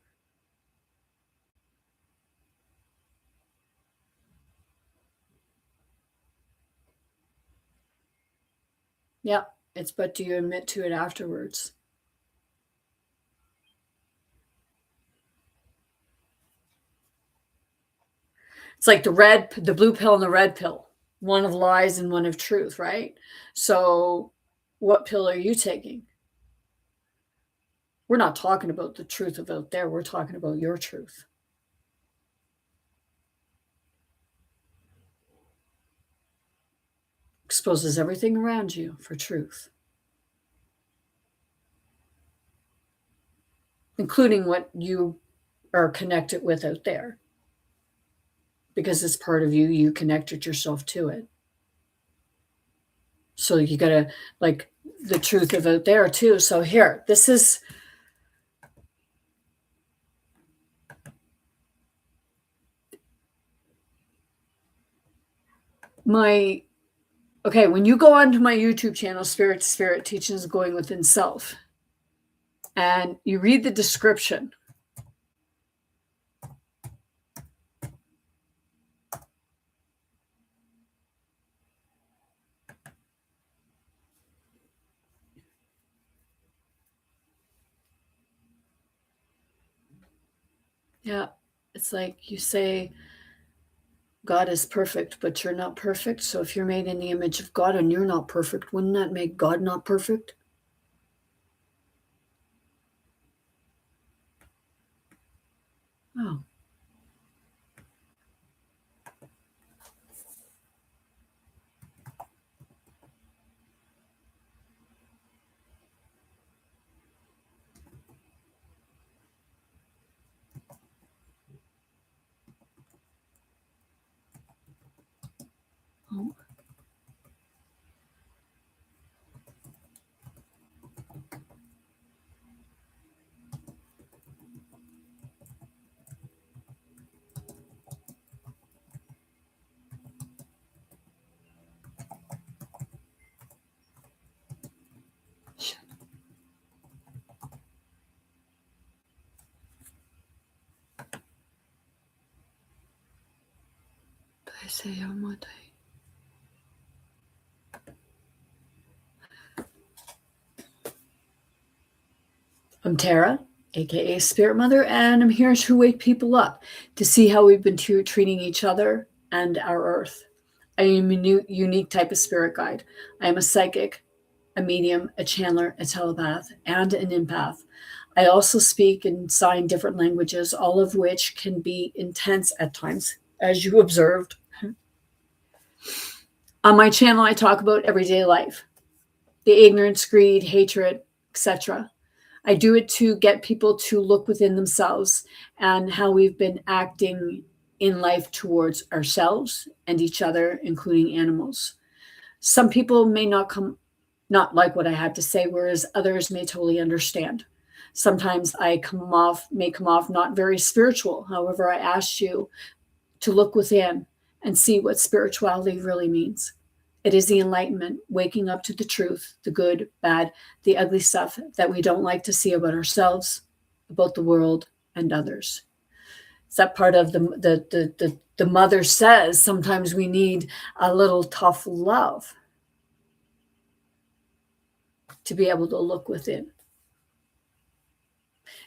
Yeah, it's but do you admit to it afterwards? It's like the blue pill and the red pill, one of lies and one of truth, right? So what pill are you taking? We're not talking about the truth of out there. We're talking about your truth. Exposes everything around you for truth, including what you are connected with out there. Because it's part of you, you connected yourself to it. So you gotta, like, the truth of out there too. So here, this is okay, when you go onto my YouTube channel, Spirit to Spirit Teachings Going Within Self, and you read the description, yeah, it's like you say, God is perfect, but you're not perfect. So if you're made in the image of God and you're not perfect, wouldn't that make God not perfect? Oh. Oh. I'm Tara, aka Spirit Mother, and I'm here to wake people up to see how we've been treating each other and our earth. I am a unique type of spirit guide. I am a psychic, a medium, a channeler, a telepath, and an empath. I also speak and sign different languages, all of which can be intense at times, as you observed. On my channel, I talk about everyday life, the ignorance, greed, hatred, etc. I do it to get people to look within themselves and how we've been acting in life towards ourselves and each other, including animals. Some people may not like what I have to say, whereas others may totally understand. Sometimes I may come off not very spiritual. However, I ask you to look within and see what spirituality really means. It is the enlightenment, waking up to the truth, the good, bad, the ugly stuff that we don't like to see about ourselves, about the world, and others. It's that part of the mother says sometimes we need a little tough love to be able to look within.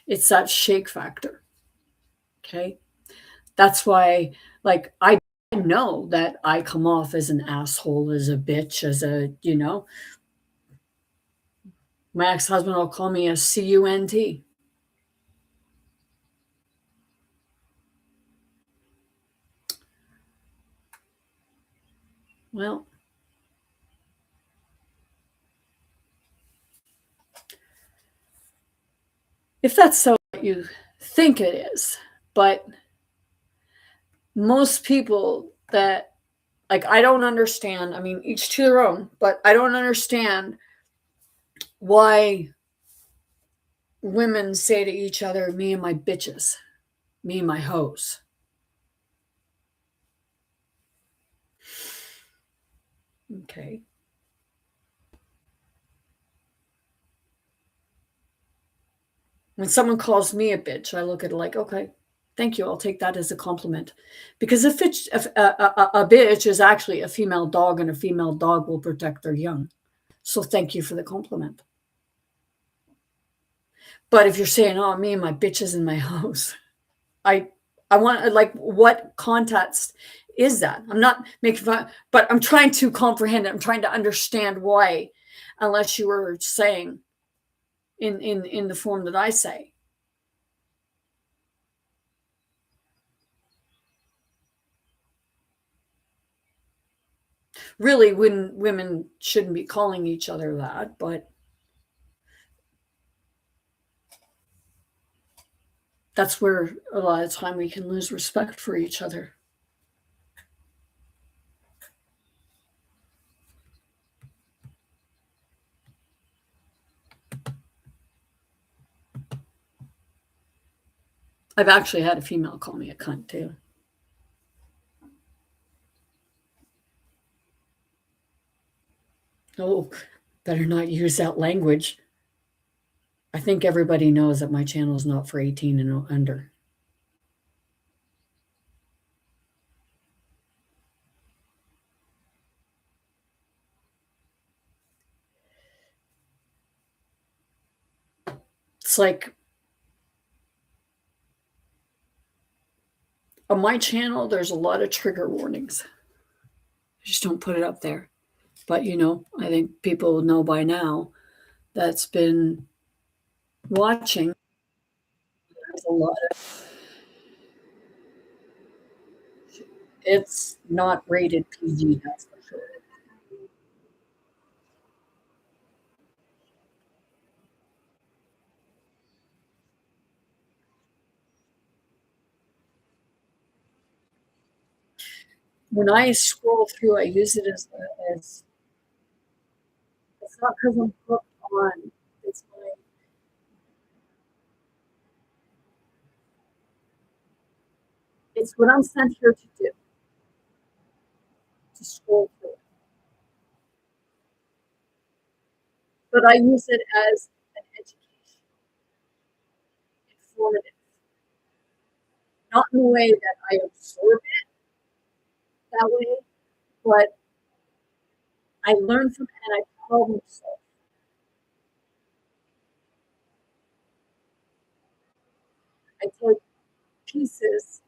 It's that shake factor. Okay. That's why, like, I know that I come off as an asshole, as a bitch, as a, my ex-husband will call me a CUNT. Well, if that's so what you think it is, but most people that, like, I don't understand. I mean, each to their own, but I don't understand why women say to each other, me and my bitches, me and my hoes. Okay. When someone calls me a bitch, I look at it like, okay, thank you. I'll take that as a compliment. Because if a bitch is actually a female dog, and a female dog will protect their young. So thank you for the compliment. But if you're saying, oh, me and my bitches in my house, I want, like, what context is that? I'm not making fun, but I'm trying to comprehend it. I'm trying to understand why, unless you were saying in the form that I say. Really, when women shouldn't be calling each other that, but that's where a lot of time we can lose respect for each other. I've actually had a female call me a cunt too. Oh, better not use that language. I think everybody knows that my channel is not for 18 and under. It's like, on my channel, there's a lot of trigger warnings. I just don't put it up there. But, I think people know by now that's been watching. There's a lot of, it's not rated PG, that's for sure. When I scroll through, I use it as it's not because I'm hooked on. It's my it's what I'm sent here to do, to scroll through it. But I use it as an education, informative, not in the way that I absorb it that way, but I learn from it and I problem solve. I take pieces.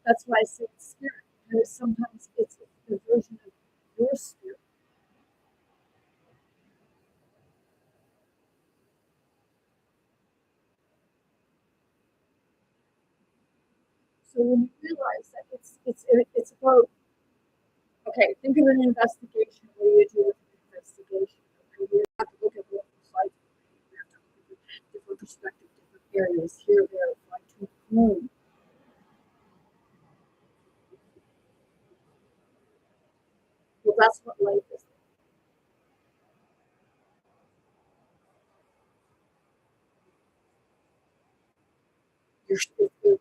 That's why I say spirit, because sometimes it's a version of your spirit. So when you realize that it's about, okay, think of an investigation. What do you do with an investigation? Okay, you have to look at multiple sides. You have to look at different perspectives, different areas, here, there, fine tooth comb. Well, that's what life is.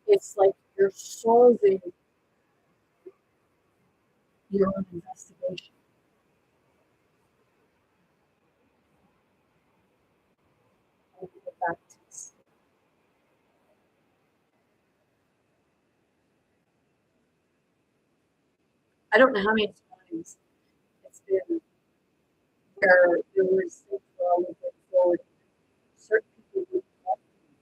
It's like you're solving your own investigation. I'll get back to this. I don't know how many times it's been where there was things where I would look forward. Certain people would talk to me.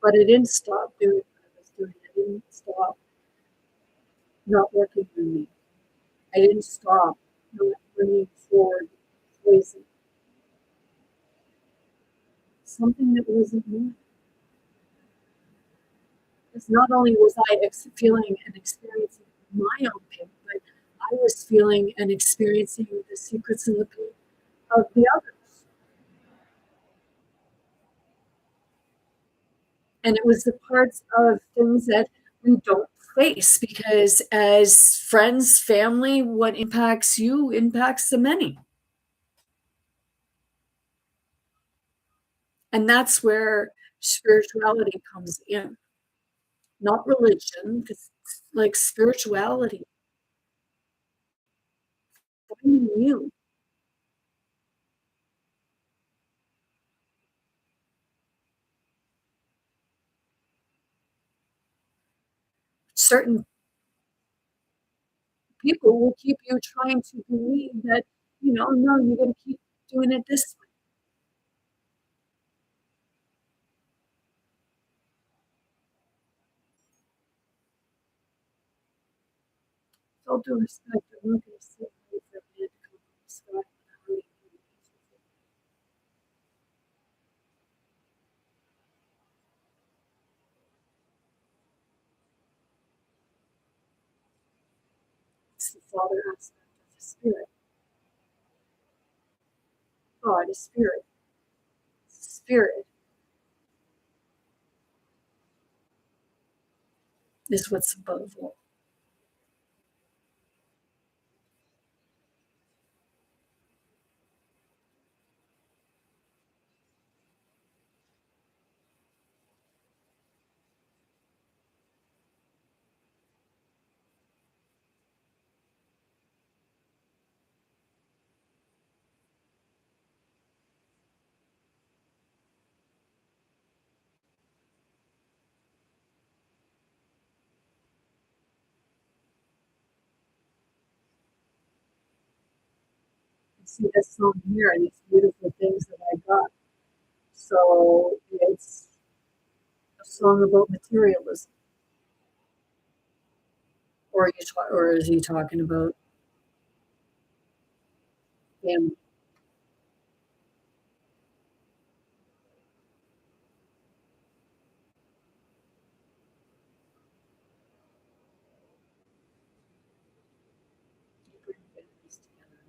But I didn't stop doing what I was doing. I didn't stop not working on me. I didn't stop not bringing forward poison. Something that wasn't me. Because not only was I feeling and experiencing my own pain, but I was feeling and experiencing the secrets and the pain of the others. And it was the parts of things that we don't face because as friends, family, what impacts you impacts the many. And that's where spirituality comes in, not religion, because like spirituality, finding you. Certain people will keep you trying to believe that, no, you're going to keep doing it this way. With all due respect, I'm not going to sit and wait for a man to come from the sky and hurry and it's the father aspect of the spirit. God is spirit. Spirit is what's above all. see this song here and these beautiful things that I got. So it's a song about materialism. Or is he talking about family? Bring families together.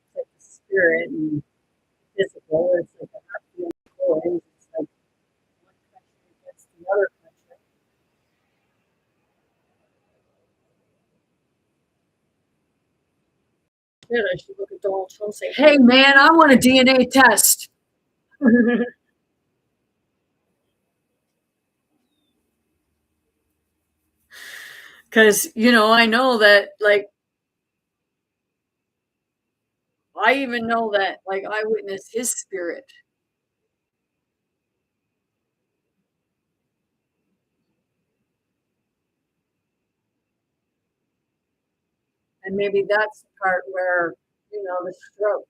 It's like the spirit and physical. It's like a happy and toys. It's like one country against the other country. Shit, I should look at Donald Trump and say, "Hey man, I want a DNA test." Because I know that, like, I even know that, like, I witnessed his spirit. And maybe that's the part where, the stroke.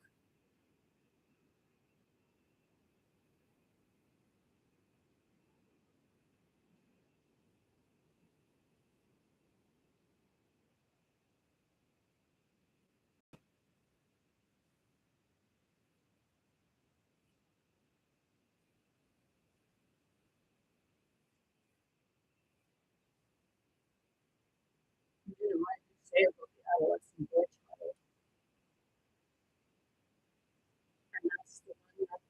Might say about the adolescent boy child. And that's the one that,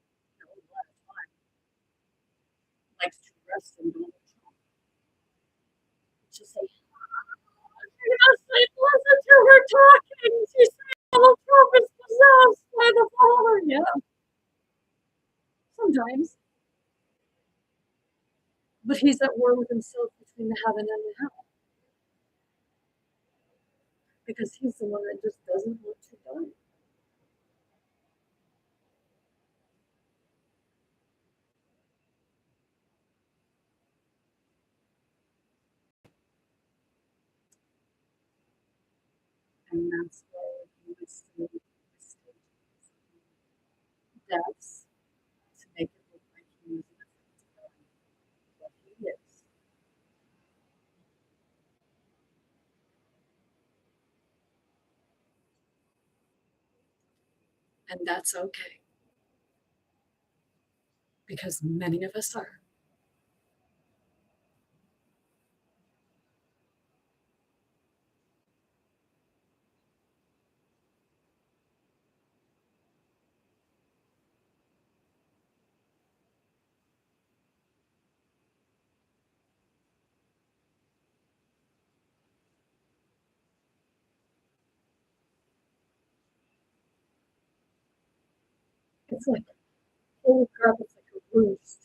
a lot of time likes to rest in Donald Trump. Just say, you're gonna say, listen to her talking. She's saying Donald Trump is possessed by the father. Yeah, sometimes. But he's at war with himself between the heaven and the hell. Because he's the one that just doesn't want to die. And that's why he was so deaths to make it look like he was what he is. And that's okay. Because many of us are. It's like, holy crap, it's like a roost.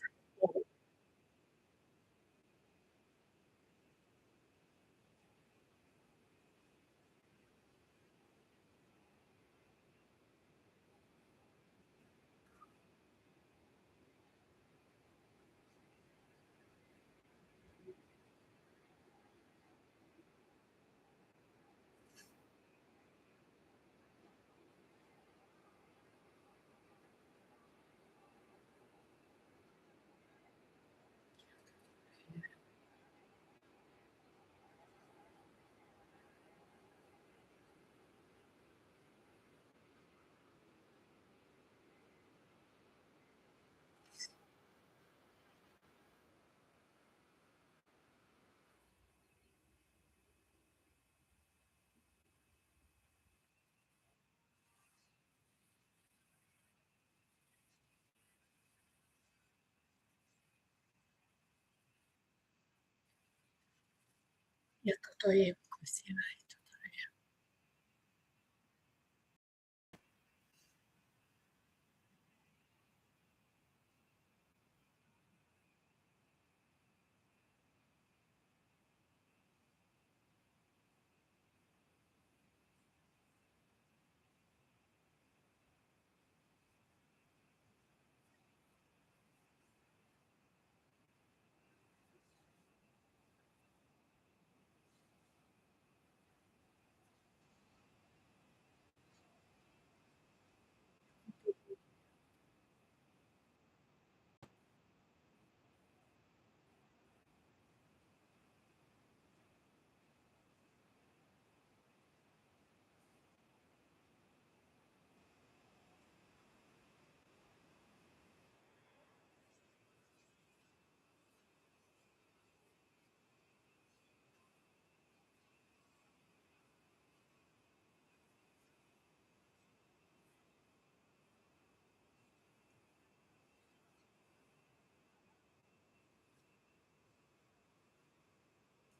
Я то им красиво.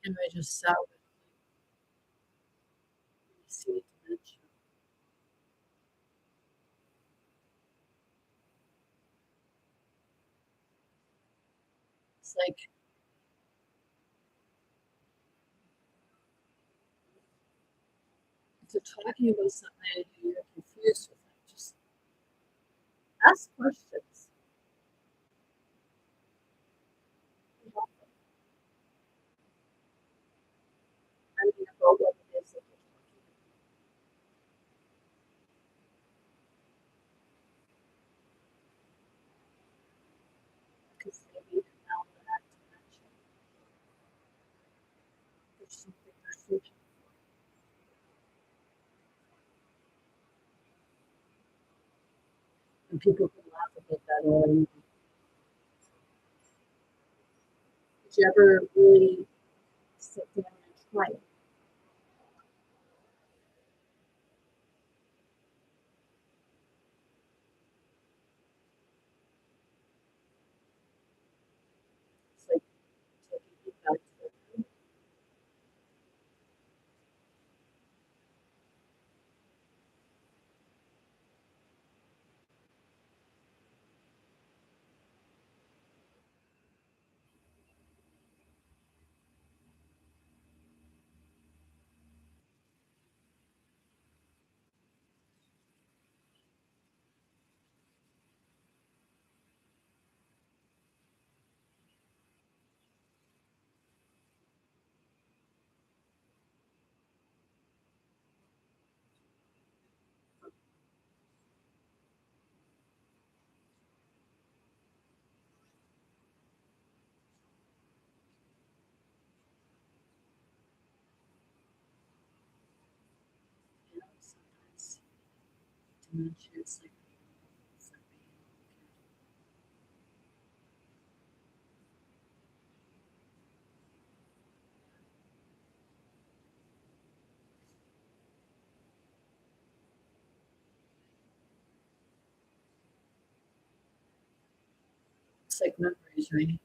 And I just sat with see dementia. It's like if you're talking about something and you're confused with it, just ask questions. I mean, about what it is that you're talking about. Because maybe now that dementia, there's something they're searching for. And people can laugh about that all evening. Did you ever really sit down and try it? It's like taking you back to the room. You know, sometimes dementia is like it's like being a little kid. It's like memories, right?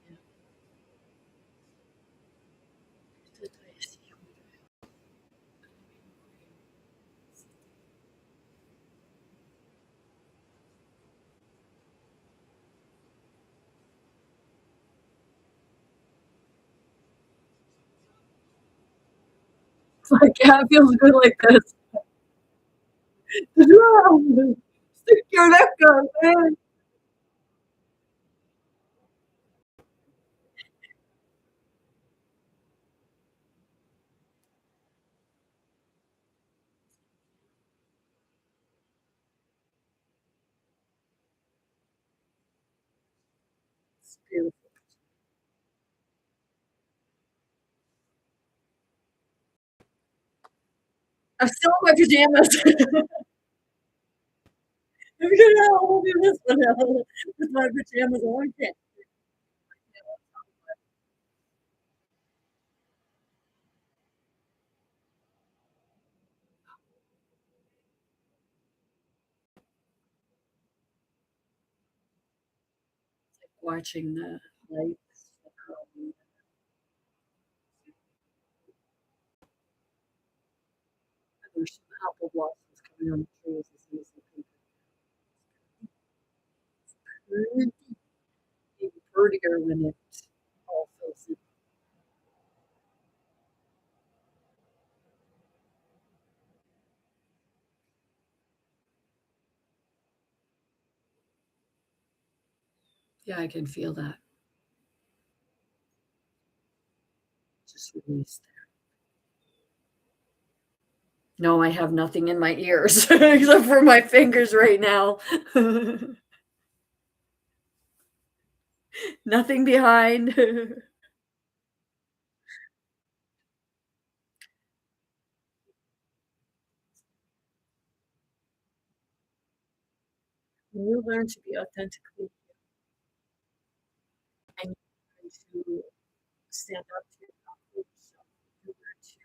Yeah. It's like, yeah, it feels good like this. Stick your neck out, man. It's beautiful. I'm still in my pajamas. I'm gonna hold you this one now with my pajamas on. Okay. Watching the lights. There's some apple blossoms coming on the trees. It's nice and pretty. Even prettier when it all fills in. Yeah, I can feel that. Just released there. No, I have nothing in my ears except for my fingers right now. Nothing behind. when you learn to be authentically you and you learn to stand up to your yourself, you learn to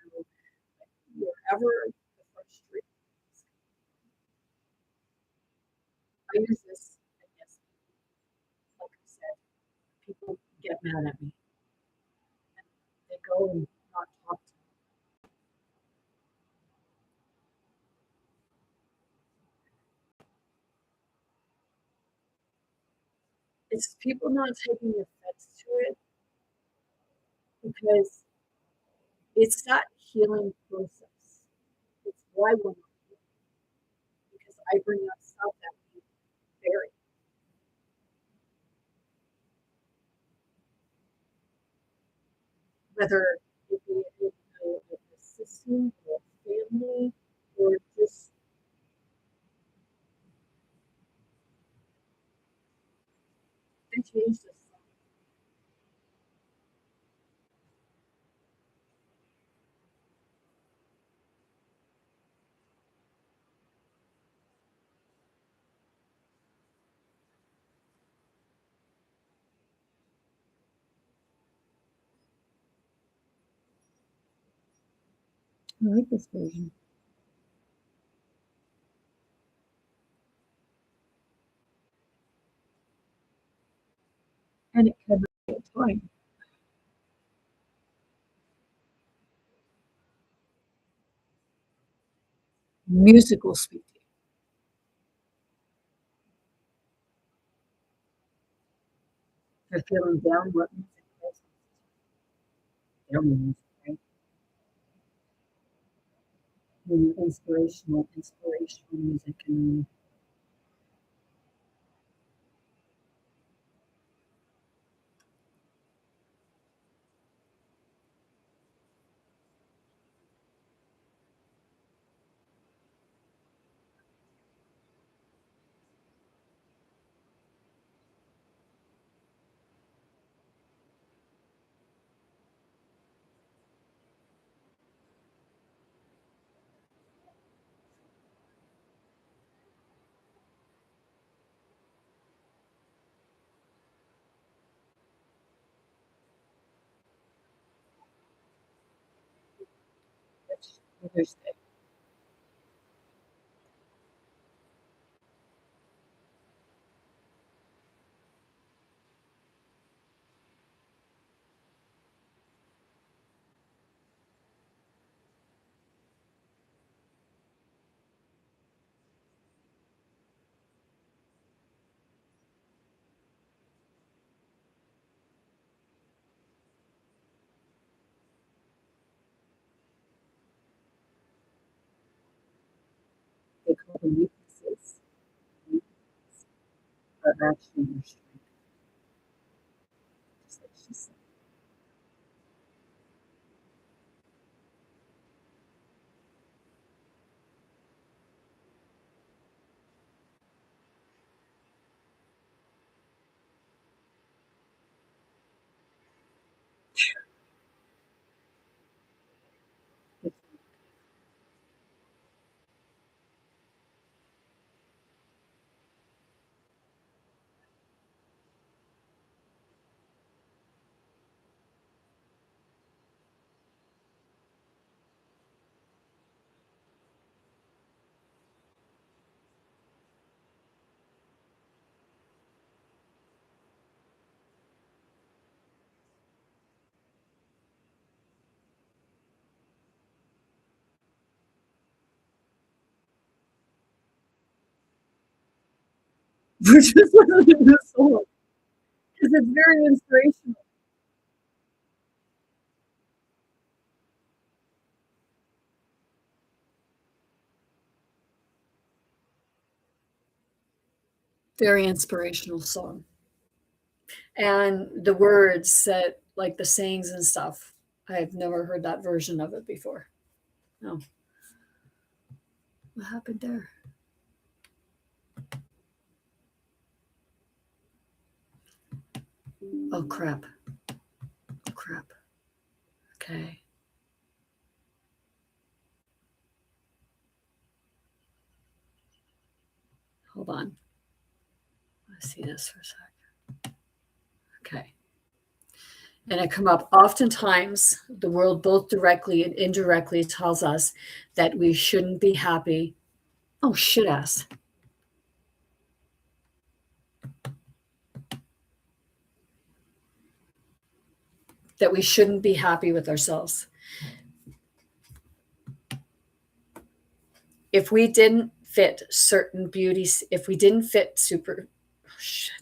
wherever the frustration is. I use this, and yes, like I said, people get mad at me and they go and not talk to me. It's people not taking offense to it because it's that healing process. It's why we're not healing because I bring up stuff that we bury. Whether it be in a system or a family or just they change the song. I like this version. And it covers the time. Music will speak to you. If you're feeling down, what music does? Down music, right? And inspirational music and Mother's Day. They call them weaknesses. Weaknesses are actually your strength. Just like she said. Which is literally the song. Because it's very inspirational. Very inspirational song. And the words that like the sayings and stuff. I've never heard that version of it before. No. What happened there? Oh crap. Oh crap. Okay. Hold on. Let's see this for a sec. Okay. And it come up oftentimes, the world both directly and indirectly tells us that we shouldn't be happy. Oh, shit ass. That we shouldn't be happy with ourselves. If we didn't fit certain beauties, if we didn't fit super, oh, shit.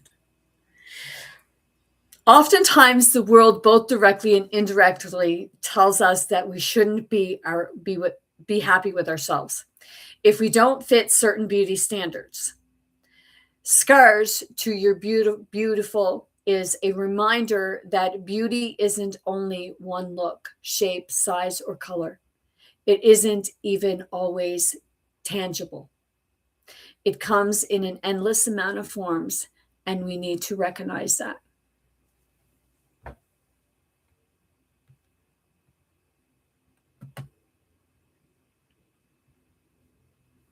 Oftentimes, the world, both directly and indirectly, tells us that we shouldn't be happy with ourselves if we don't fit certain beauty standards. Scars to your beautiful is a reminder that beauty isn't only one look, shape, size, or color. It isn't even always tangible. It comes in an endless amount of forms, and we need to recognize that.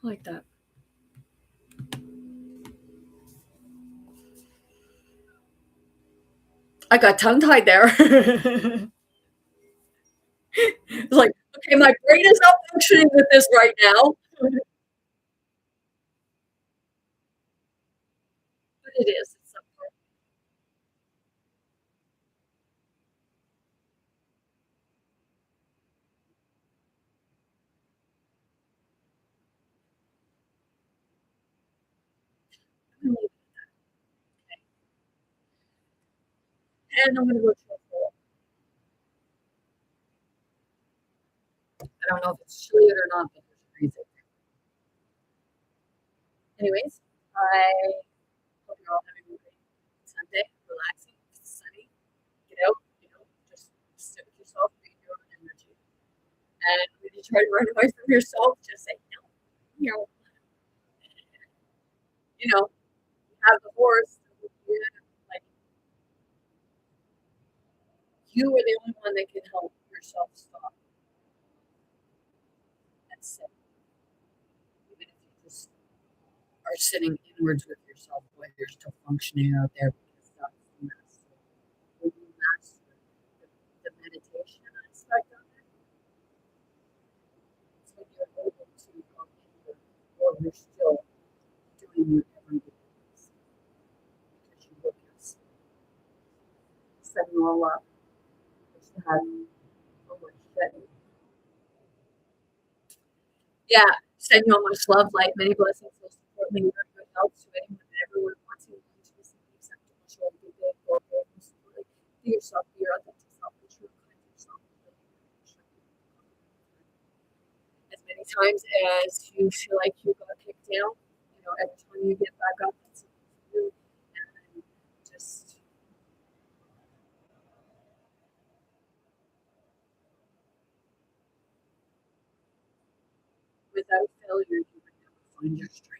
Like that. I got tongue tied there. It's like, okay, my brain is not functioning with this right now. But it is. It's something. And I'm going to go to a poll. I don't know if it's chilly or not, but it's freezing. Anyways, I hope you're all having a great Sunday, relaxing, sunny. Get out, just sit with yourself, be your own energy. And when you try to run away from yourself, just say no. You know, have the horse. Like you are the only one that can help yourself stop and sit. Even if you just are sitting inwards with yourself while you're still functioning out there, because that's the master. When you master the meditation aspect of it, it's when you're able to go inward while you're still doing your everyday things. Because you look at setting all up, just to have so much shit. Yeah, send you all much love, light, many blessings, most importantly, good health to anyone and everyone wanting you to be simply acceptable, show be big, go big, most importantly, be yourself, be your authentic self, be true, kind to yourself, as many times as you feel like you got kicked down, every time you get back up, that's something for you, and just without failure, you would never find your strength.